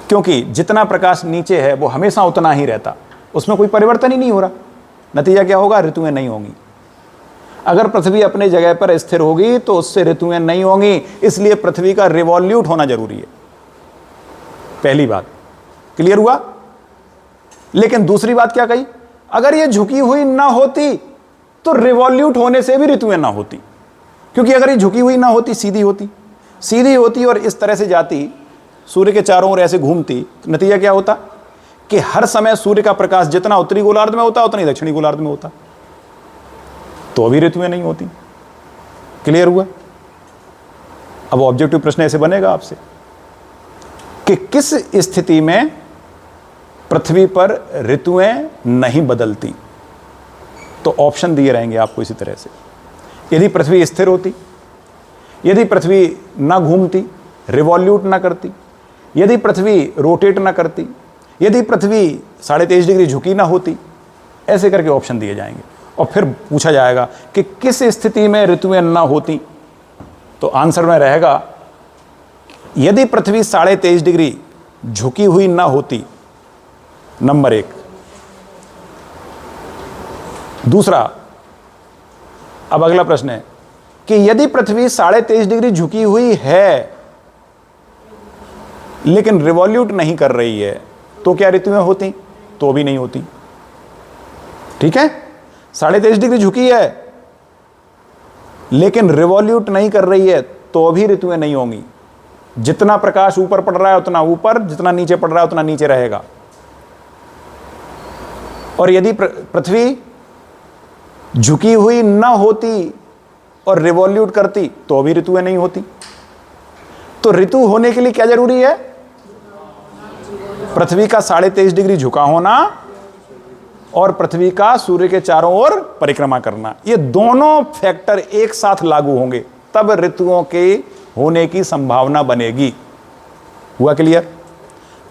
क्योंकि जितना प्रकाश नीचे है वो हमेशा उतना ही रहता, उसमें कोई परिवर्तन ही नहीं हो रहा। नतीजा क्या होगा? ऋतुएं नहीं होंगी। अगर पृथ्वी अपने जगह पर स्थिर होगी तो उससे ऋतुएं नहीं होंगी, इसलिए पृथ्वी का रिवॉल्यूट होना जरूरी है। पहली बात क्लियर हुआ? लेकिन दूसरी बात क्या कही? अगर ये झुकी हुई ना होती तो रिवॉल्यूट होने से भी ऋतुएं ना होती, क्योंकि अगर ये झुकी हुई ना होती, सीधी होती, सीधी होती और इस तरह से जाती, सूर्य के चारों ओर ऐसे घूमती, नतीजा क्या होता कि हर समय सूर्य का प्रकाश जितना उत्तरी गोलार्ध में होता उतना ही दक्षिणी गोलार्ध में होता, तो अभी ऋतुएं नहीं होती। क्लियर हुआ? अब ऑब्जेक्टिव प्रश्न ऐसे बनेगा आपसे कि किस स्थिति में पृथ्वी पर ऋतुएं नहीं बदलती, तो ऑप्शन दिए रहेंगे आपको इसी तरह से। यदि पृथ्वी स्थिर होती, यदि पृथ्वी ना घूमती, रिवॉल्यूट ना करती, यदि पृथ्वी रोटेट ना करती, यदि पृथ्वी 23.5 डिग्री झुकी ना होती, ऐसे करके ऑप्शन दिए जाएंगे और फिर पूछा जाएगा कि किस स्थिति में ऋतुएं ना होती, तो आंसर में रहेगा यदि पृथ्वी 23.5 डिग्री झुकी हुई ना होती, नंबर 1। दूसरा, अब अगला प्रश्न है कि यदि पृथ्वी 23.5 डिग्री झुकी हुई है लेकिन रिवॉल्यूट नहीं कर रही है, तो क्या ऋतुएं होती? तो भी नहीं होती। ठीक है? 23.5 डिग्री झुकी है लेकिन रिवॉल्यूट नहीं कर रही है, तो भी ऋतुएं नहीं होंगी। जितना प्रकाश ऊपर पड़ रहा है उतना ऊपर, जितना नीचे पड़ रहा है उतना नीचे रहेगा। और यदि पृथ्वी झुकी हुई ना होती और रिवॉल्यूट करती, तो भी ऋतुएं नहीं होती। तो ऋतु होने के लिए क्या जरूरी है? पृथ्वी का 23.5 डिग्री झुका होना और पृथ्वी का सूर्य के चारों ओर परिक्रमा करना। ये दोनों फैक्टर एक साथ लागू होंगे, तब ऋतुओं के होने की संभावना बनेगी। हुआ क्लियर?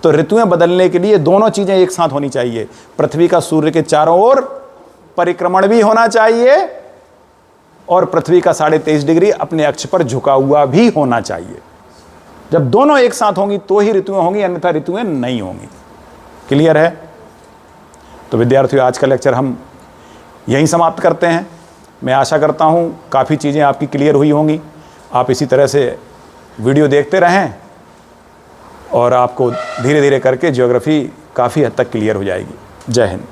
तो ऋतुएं बदलने के लिए दोनों चीजें एक साथ होनी चाहिए। पृथ्वी का सूर्य के चारों ओर परिक्रमण भी होना चाहिए और पृथ्वी का 23.5 डिग्री अपने अक्ष पर झुका हुआ भी होना चाहिए। जब दोनों एक साथ होंगी तो ही ऋतुएं होंगी, अन्यथा ऋतुएं नहीं होंगी। क्लियर है? तो विद्यार्थियों, आज का लेक्चर हम यहीं समाप्त करते हैं। मैं आशा करता हूं काफ़ी चीज़ें आपकी क्लियर हुई होंगी। आप इसी तरह से वीडियो देखते रहें और आपको धीरे धीरे करके ज्योग्राफी काफ़ी हद तक क्लियर हो जाएगी। जय हिंद।